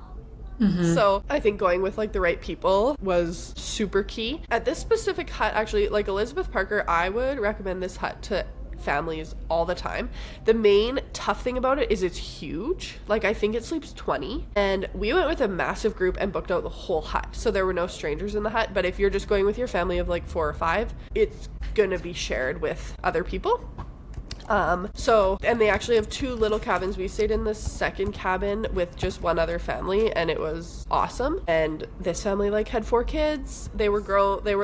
So I think going with like the right people was super key. At this specific hut, actually, like Elizabeth Parker, I would recommend this hut to families all the time. The main tough thing about it is it's huge. Like, I think it sleeps 20, and we went with a massive group and booked out the whole hut, so there were no strangers in the hut. But if you're just going with your family of like 4 or 5, it's gonna be shared with other people. And they actually have 2 little cabins. We stayed in the second cabin with just one other family, and it was awesome. And this family like had 4 kids. They were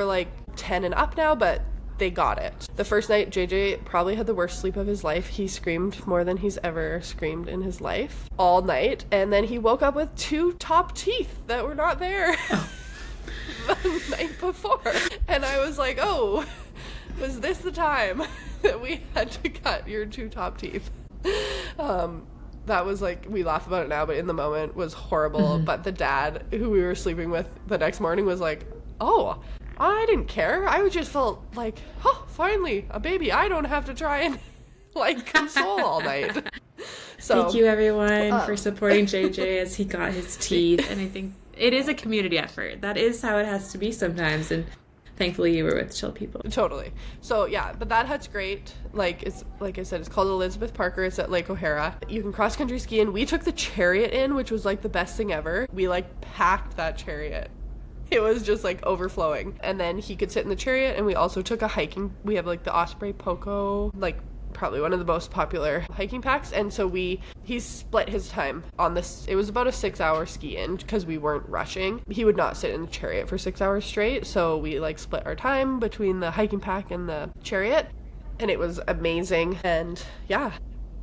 like 10 and up now, but they got it. The first night, JJ probably had the worst sleep of his life. He screamed more than he's ever screamed in his life all night. And then he woke up with 2 top teeth that were not there the night before. And I was like, oh, was this the time that we had to cut your 2 top teeth? That was like, we laugh about it now, but in the moment was horrible. But the dad who we were sleeping with the next morning was like, oh, I didn't care. I just felt like, oh, finally, a baby I don't have to try and like console all night. So thank you everyone for supporting JJ as he got his teeth. And I think it is a community effort. That is how it has to be sometimes. And thankfully you were with chill people. Totally. So yeah, but that hut's great. Like, it's like I said, it's called Elizabeth Parker. It's at Lake O'Hara. You can cross country ski, and we took the Chariot in, which was like the best thing ever. We like packed that Chariot. It was just like overflowing. And then he could sit in the Chariot, and we also took a hiking. We have like the Osprey Poco, like probably one of the most popular hiking packs. And so he split his time on this. It was about a 6-hour ski in because we weren't rushing. He would not sit in the Chariot for 6 hours straight. So we like split our time between the hiking pack and the Chariot. And it was amazing. And yeah,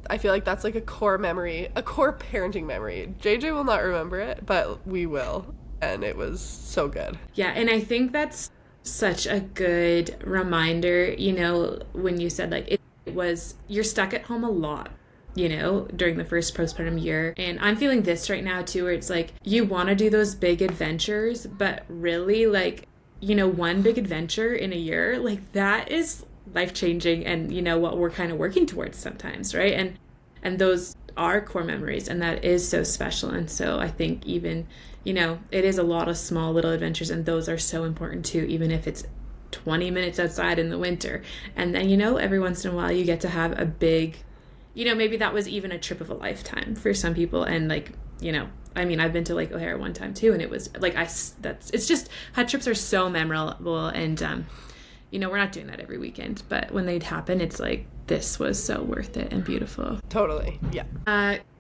I feel like that's like a core memory, a core parenting memory. JJ will not remember it, but we will. And it was so good. Yeah, and I think that's such a good reminder, you know, when you said like it was, you're stuck at home a lot, you know, during the first postpartum year. And I'm feeling this right now too, where it's like you want to do those big adventures, but really like, you know, one big adventure in a year, like that is life-changing, and you know what we're kind of working towards sometimes, right? And those are core memories, and that is so special. And so I think even, you know, it is a lot of small little adventures, and those are so important too, even if it's 20 minutes outside in the winter. And then, you know, every once in a while you get to have a big, you know, maybe that was even a trip of a lifetime for some people. And like, you know, I mean, I've been to Lake O'Hara one time too, and it was like, it's just, hut trips are so memorable. And, you know, we're not doing that every weekend, but when they'd happen, it's like, this was so worth it and beautiful. Totally. Yeah.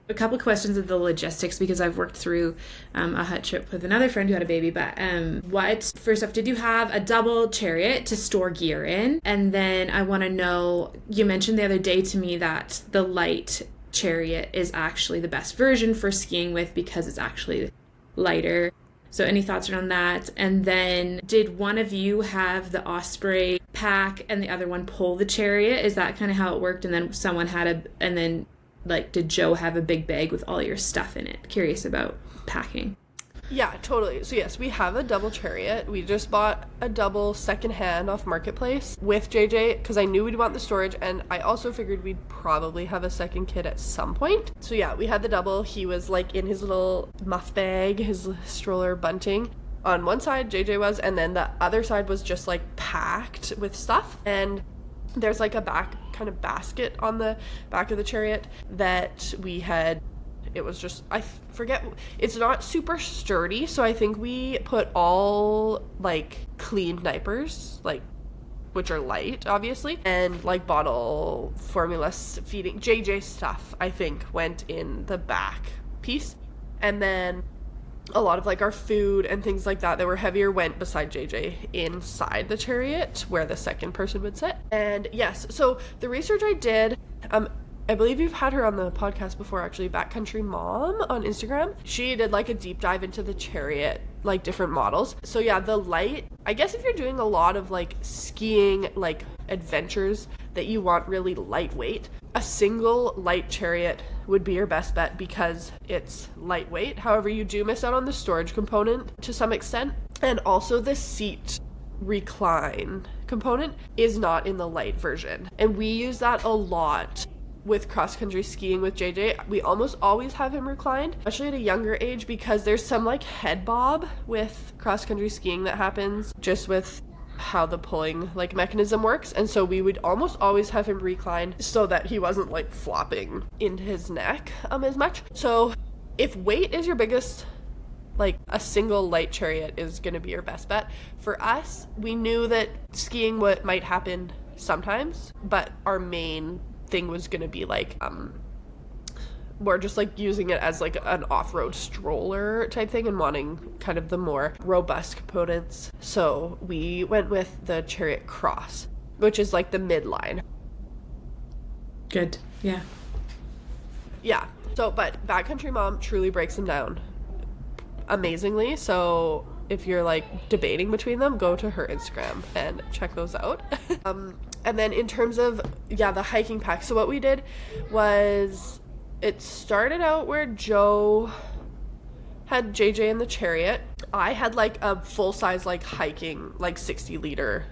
A couple questions of the logistics, because I've worked through a hut trip with another friend who had a baby. But first off, did you have a double Chariot to store gear in? And then I want to know, you mentioned the other day to me that the light Chariot is actually the best version for skiing with because it's actually lighter. So any thoughts around that? And then did one of you have the Osprey pack and the other one pull the Chariot? Is that kind of how it worked? And then someone had like, did Joe have a big bag with all your stuff in it? Curious about packing. Yeah, totally. So yes, we have a double Chariot. We just bought a double secondhand off Marketplace with JJ because I knew we'd want the storage, and I also figured we'd probably have a second kid at some point. So yeah, we had the double. He was like in his little muff bag, his stroller bunting. On one side, JJ was, and then the other side was just like packed with stuff. And there's like a back kind of basket on the back of the Chariot that we had. It was just, I forget, it's not super sturdy, so I think we put all like clean diapers, like, which are light obviously, and like bottle formula feeding JJ stuff I think went in the back piece. And then a lot of like our food and things like that were heavier went beside JJ inside the Chariot where the second person would sit. And yes, so the research I did, I believe you've had her on the podcast before, actually, Backcountry Mom on Instagram. She did like a deep dive into the Chariot, like different models. So yeah, the light, I guess if you're doing a lot of like skiing, like adventures that you want really lightweight, a single light Chariot would be your best bet because it's lightweight. However, you do miss out on the storage component to some extent. And also the seat recline component is not in the light version. And we use that a lot with cross-country skiing with JJ. We almost always have him reclined, especially at a younger age, because there's some like head bob with cross-country skiing that happens just with how the pulling like mechanism works. And so we would almost always have him reclined so that he wasn't like flopping into his neck as much. So if weight is your biggest, like a single light Chariot is going to be your best bet. For us, we knew that skiing might happen sometimes, but our main thing was going to be like more just like using it as like an off-road stroller type thing and wanting kind of the more robust components. So we went with the Chariot Cross, which is like the midline. Good. Yeah. So but Backcountry Mom truly breaks them down amazingly. So if you're like debating between them, go to her Instagram and check those out. And then in terms of, the hiking pack. So what we did was, it started out where Joe had JJ in the Chariot. I had like a full-size like hiking, like 60-liter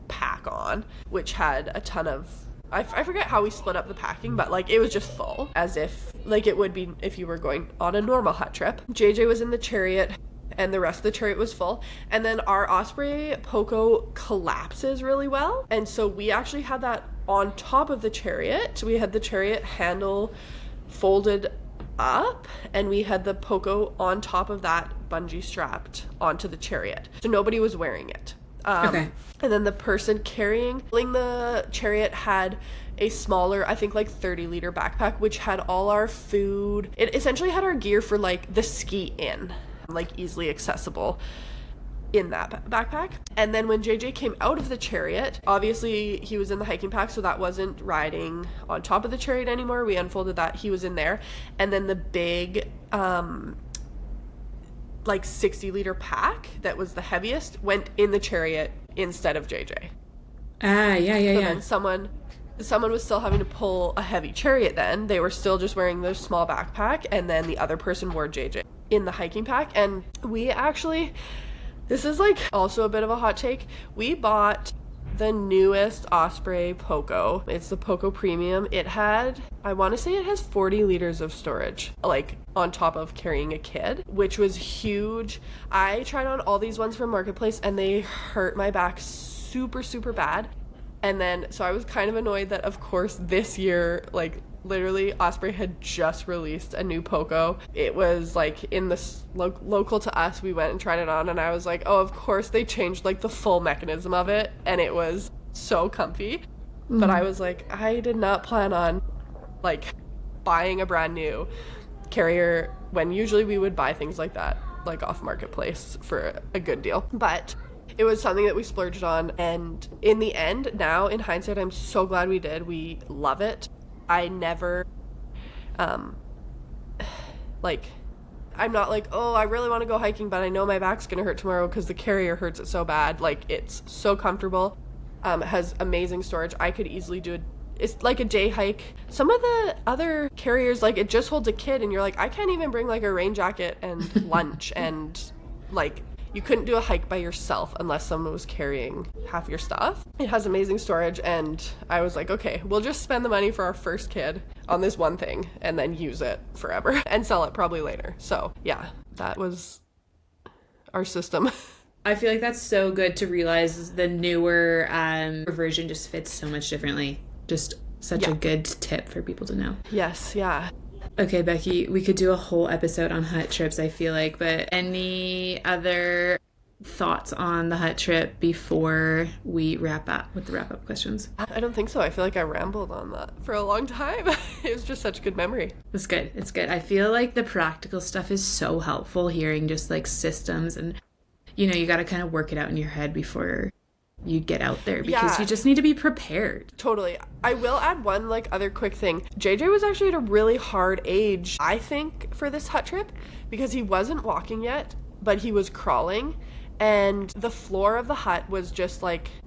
pack on, which had a ton of, I forget how we split up the packing, but like it was just full, as if like it would be if you were going on a normal hut trip. JJ was in the Chariot, and the rest of the Chariot was full. And then our Osprey Poco collapses really well. And so we actually had that on top of the Chariot. We had the Chariot handle folded up, and we had the Poco on top of that, bungee strapped onto the Chariot. So nobody was wearing it. Okay. And then the person carrying the Chariot had a smaller, I think like 30-liter backpack, which had all our food. It essentially had our gear for like the ski in, like easily accessible in that backpack. And then when JJ came out of the Chariot, obviously he was in the hiking pack, so that wasn't riding on top of the Chariot anymore. We unfolded that, he was in there. And then the big like 60-liter pack that was the heaviest went in the Chariot instead of JJ. Yeah. Then someone was still having to pull a heavy Chariot then. They were still just wearing their small backpack, and then the other person wore JJ in the hiking pack. And we actually, this is like also a bit of a hot take, we bought the newest Osprey Poco. It's the Poco Premium. It had, I want to say it has 40 liters of storage, like on top of carrying a kid, which was huge. I tried on all these ones from Marketplace and they hurt my back super, super bad. And then, so I was kind of annoyed that, of course, this year, like, literally, Osprey had just released a new Poco. It was, like, in the local to us. We went and tried it on, and I was like, oh, of course, they changed, like, the full mechanism of it, and it was so comfy. But I was like, I did not plan on, like, buying a brand new carrier when usually we would buy things like that, like, off Marketplace for a good deal. But it was something that we splurged on, and in the end, now in hindsight, I'm so glad we did. We love it. I never, like, I'm not like, oh, I really want to go hiking, but I know my back's gonna hurt tomorrow because the carrier hurts it so bad. Like, it's so comfortable. It has amazing storage. I could easily do it's like a day hike. Some of the other carriers, like, it just holds a kid, and you're like, I can't even bring like a rain jacket and lunch, and like, you couldn't do a hike by yourself unless someone was carrying half your stuff. It has amazing storage, and I was like, okay, we'll just spend the money for our first kid on this one thing and then use it forever and sell it probably later. So yeah, that was our system. I feel like that's so good to realize the newer version just fits so much differently. Just such a good tip for people to know. Yes, yeah. Okay, Becky, we could do a whole episode on hut trips, I feel like, but any other thoughts on the hut trip before we wrap up with the wrap-up questions? I don't think so. I feel like I rambled on that for a long time. It was just such a good memory. It's good. It's good. I feel like the practical stuff is so helpful, hearing just like systems and, you got to kind of work it out in your head before you get out there, because you just need to be prepared. Totally. I will add one other quick thing. JJ was actually at a really hard age, I think, for this hut trip, because he wasn't walking yet, but he was crawling. And the floor of the hut was just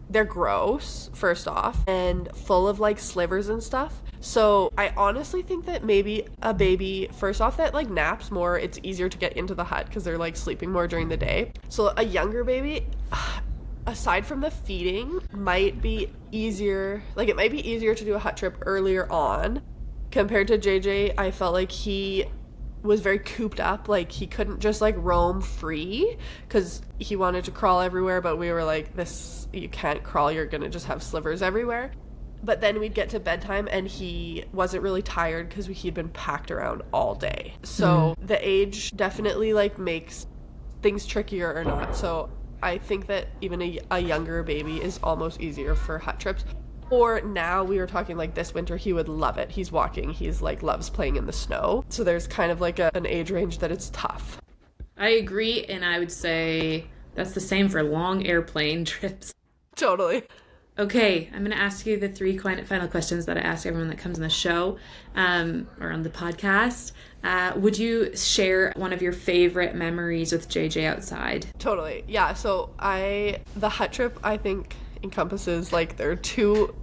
they're gross, first off, and full of slivers and stuff. So I honestly think that maybe a baby, first off, that naps more, it's easier to get into the hut because they're sleeping more during the day. So a younger baby, aside from the feeding, might be easier. It might be easier to do a hut trip earlier on compared to JJ. I felt like he was very cooped up. He couldn't just roam free because he wanted to crawl everywhere, but we were this, you can't crawl, you're gonna just have slivers everywhere. But then we'd get to bedtime and he wasn't really tired because he'd been packed around all day. So the age definitely makes things trickier or not. So I think that even a younger baby is almost easier for hut trips. Or now, we were talking this winter, he would love it. He's walking, he's loves playing in the snow. So there's kind of an age range that it's tough. I agree, and I would say that's the same for long airplane trips. Totally. Okay, I'm going to ask you the 3 final questions that I ask everyone that comes on the show, or on the podcast. Would you share one of your favorite memories with JJ outside? Totally. Yeah, so the hut trip, I think, encompasses there are 2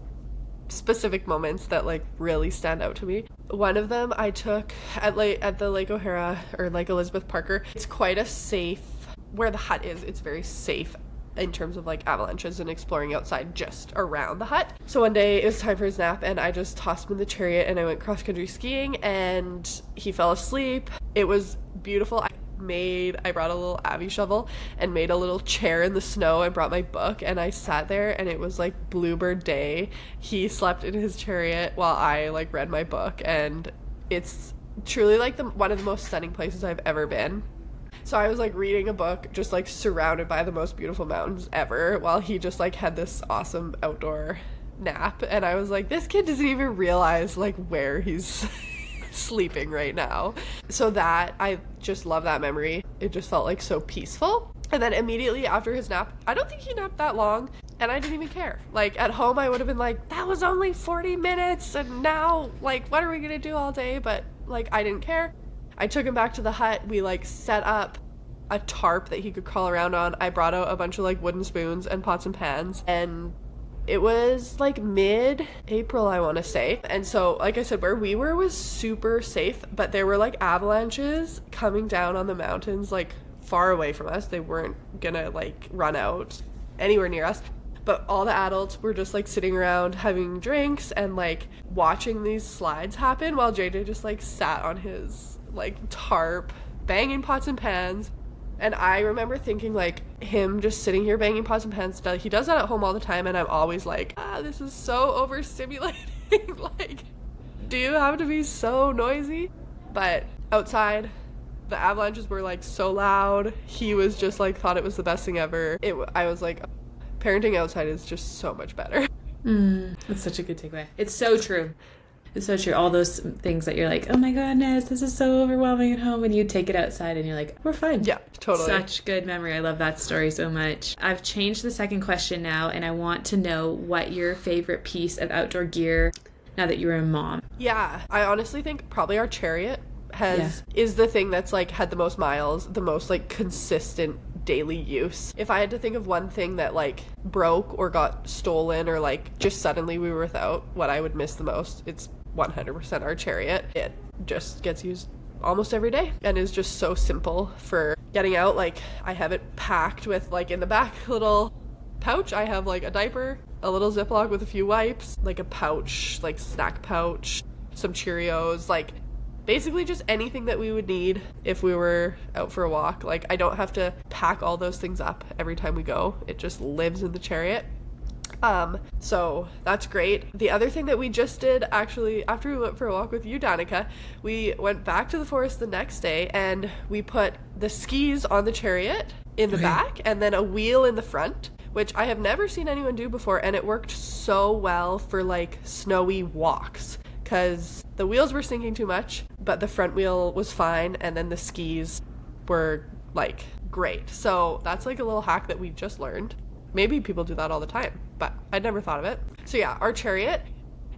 specific moments that really stand out to me. One of them I took at the Lake O'Hara, or Lake Elizabeth Parker. It's quite a safe, where the hut is, it's very safe in terms of avalanches and exploring outside just around the hut. So one day it was time for his nap and I just tossed him in the Chariot and I went cross country skiing and he fell asleep. It was beautiful. I brought a little Abby shovel and made a little chair in the snow and brought my book and I sat there and it was Bluebird Day. He slept in his Chariot while I read my book, and it's truly one of the most stunning places I've ever been. So I was reading a book just surrounded by the most beautiful mountains ever while he just had this awesome outdoor nap, and I was this kid doesn't even realize where he's sleeping right now. So that, I just love that memory. It just felt so peaceful. And then immediately after his nap, I don't think he napped that long, and I didn't even care. At home I would have been that was only 40 minutes and now what are we gonna do all day? But I didn't care. I took him back to the hut. We set up a tarp that he could crawl around on. I brought out a bunch of wooden spoons and pots and pans, and it was mid-April, I want to say. And so, I said, where we were was super safe, but there were avalanches coming down on the mountains far away from us. They weren't gonna run out anywhere near us. But all the adults were just sitting around having drinks and watching these slides happen while JJ just sat on his tarp banging pots and pans. And I remember thinking him just sitting here banging pots and pans, he does that at home all the time, and I'm always this is so overstimulating. Do you have to be so noisy? But outside, the avalanches were so loud. He was just thought it was the best thing ever. I was parenting outside is just so much better. That's such a good takeaway. It's so true. It's so true. All those things that you're oh my goodness, this is so overwhelming at home, and you take it outside and you're we're fine. Yeah, totally. Such good memory. I love that story so much. I've changed the second question now, and I want to know what your favorite piece of outdoor gear now that you're a mom. Yeah, I honestly think probably our Chariot is the thing that's had the most miles, the most consistent daily use. If I had to think of one thing that broke or got stolen or just suddenly we were without, what I would miss the most, it's 100% our Chariot. It just gets used almost every day and is just so simple for getting out. I have it packed with in the back little pouch, I have a diaper, a little Ziploc with a few wipes, a pouch, snack pouch, some Cheerios, basically just anything that we would need if we were out for a walk. I don't have to pack all those things up every time we go. It just lives in the Chariot. So that's great. The other thing that we just did, actually, after we went for a walk with you, Danica, we went back to the forest the next day and we put the skis on the Chariot in the back and then a wheel in the front, which I have never seen anyone do before, and it worked so well for like snowy walks because the wheels were sinking too much, but the front wheel was fine, and then the skis were like great. So that's like a little hack that we just learned. Maybe people do that all the time, but I'd never thought of it. So yeah, our Chariot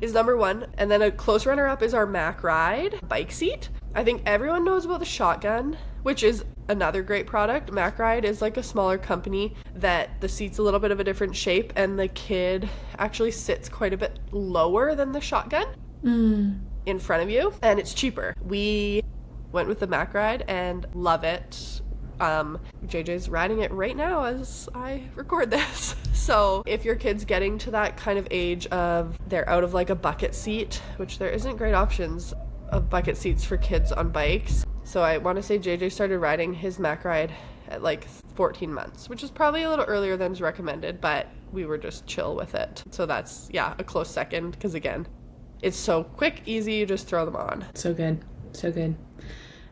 is number one, and then a close runner-up is our Mack Ride bike seat. I think everyone knows about the Shotgun, which is another great product. Mack Ride is like a smaller company that the seat's a little bit of a different shape, and the kid actually sits quite a bit lower than the Shotgun in front of you, and it's cheaper. We went with the Mack Ride and love it. JJ's riding it right now as I record this. So if your kid's getting to that kind of age of they're out of like a bucket seat, which there isn't great options of bucket seats for kids on bikes. So I want to say JJ started riding his Mack Ride at like 14 months, which is probably a little earlier than is recommended, but we were just chill with it. So that's, yeah, a close second, because again, it's so quick, easy, you just throw them on. So good. So good.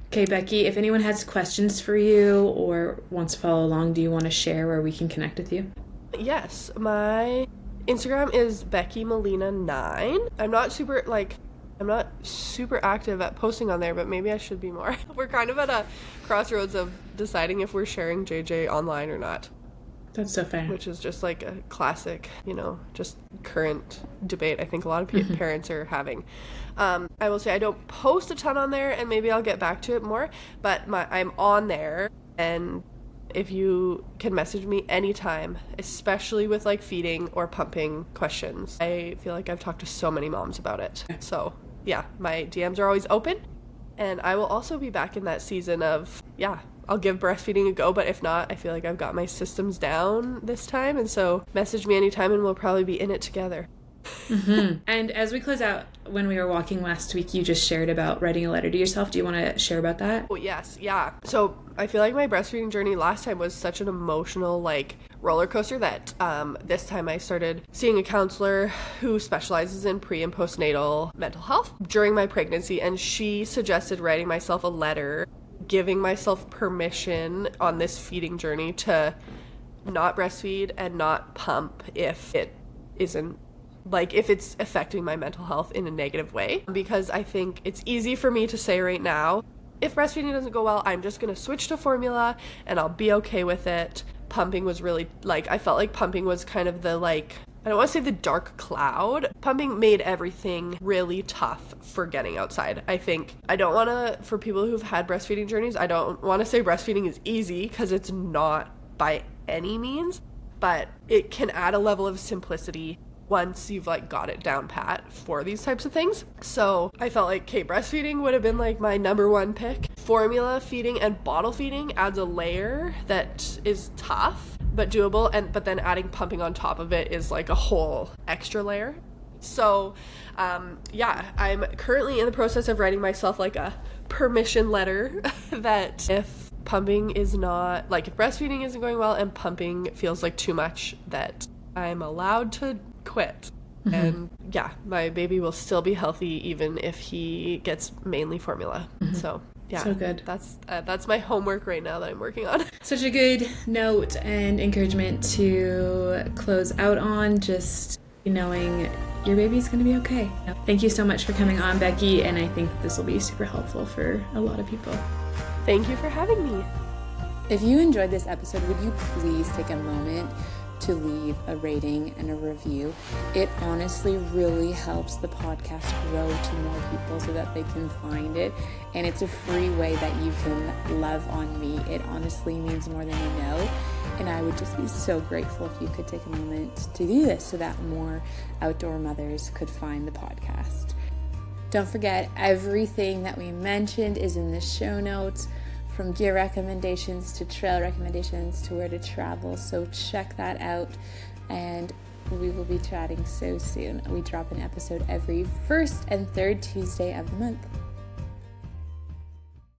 Okay, Becky, if anyone has questions for you or wants to follow along, do you want to share where we can connect with you? Yes, my Instagram is Becky Molina 9. I'm not super active at posting on there, but maybe I should be more. We're kind of at a crossroads of deciding if we're sharing JJ online or not. That's so fair. Which is just like a classic, just current debate I think a lot of parents are having. I will say I don't post a ton on there, and maybe I'll get back to it more, but I'm on there, and if you can message me anytime, especially with like feeding or pumping questions. I feel like I've talked to so many moms about it. So yeah, my DMs are always open, and I will also be back in that season of, I'll give breastfeeding a go, but if not, I feel like I've got my systems down this time, and so message me anytime and we'll probably be in it together. And as we close out, when we were walking last week, you just shared about writing a letter to yourself. Do you want to share about that? Oh, yes. Yeah. So I feel like my breastfeeding journey last time was such an emotional, like, roller coaster that this time I started seeing a counselor who specializes in pre and postnatal mental health during my pregnancy, and she suggested writing myself a letter, giving myself permission on this feeding journey to not breastfeed and not pump if it isn't, like, if it's affecting my mental health in a negative way. Because I think it's easy for me to say right now, if breastfeeding doesn't go well, I'm just going to switch to formula and I'll be okay with it. Pumping was really, like, I felt like pumping was kind of the, like, I don't want to say the dark cloud. Pumping made everything really tough for getting outside. I think I don't want to, for people who've had breastfeeding journeys, I don't want to say breastfeeding is easy, because it's not by any means, but it can add a level of simplicity once you've like got it down pat for these types of things. So I felt like breastfeeding would have been like my number one pick. Formula feeding and bottle feeding adds a layer that is tough but doable, but then adding pumping on top of it is like a whole extra layer. So I'm currently in the process of writing myself like a permission letter that if pumping is not, like, if breastfeeding isn't going well and pumping feels like too much, that I'm allowed to quit. And my baby will still be healthy even if he gets mainly formula. So yeah, so good. That's my homework right now that I'm working on. Such a good note and encouragement to close out on, just knowing your baby's going to be okay. Thank you so much for coming on, Becky, and I think this will be super helpful for a lot of people. Thank you for having me. If you enjoyed this episode, would you please take a moment to leave a rating and a review? It honestly really helps the podcast grow to more people so that they can find it, and it's a free way that you can love on me. It honestly means more than you know, and I would just be so grateful if you could take a moment to do this so that more outdoor mothers could find the podcast. Don't forget, everything that we mentioned is in the show notes, from gear recommendations to trail recommendations to where to travel. So check that out, and we will be chatting so soon. We drop an episode every first and third Tuesday of the month.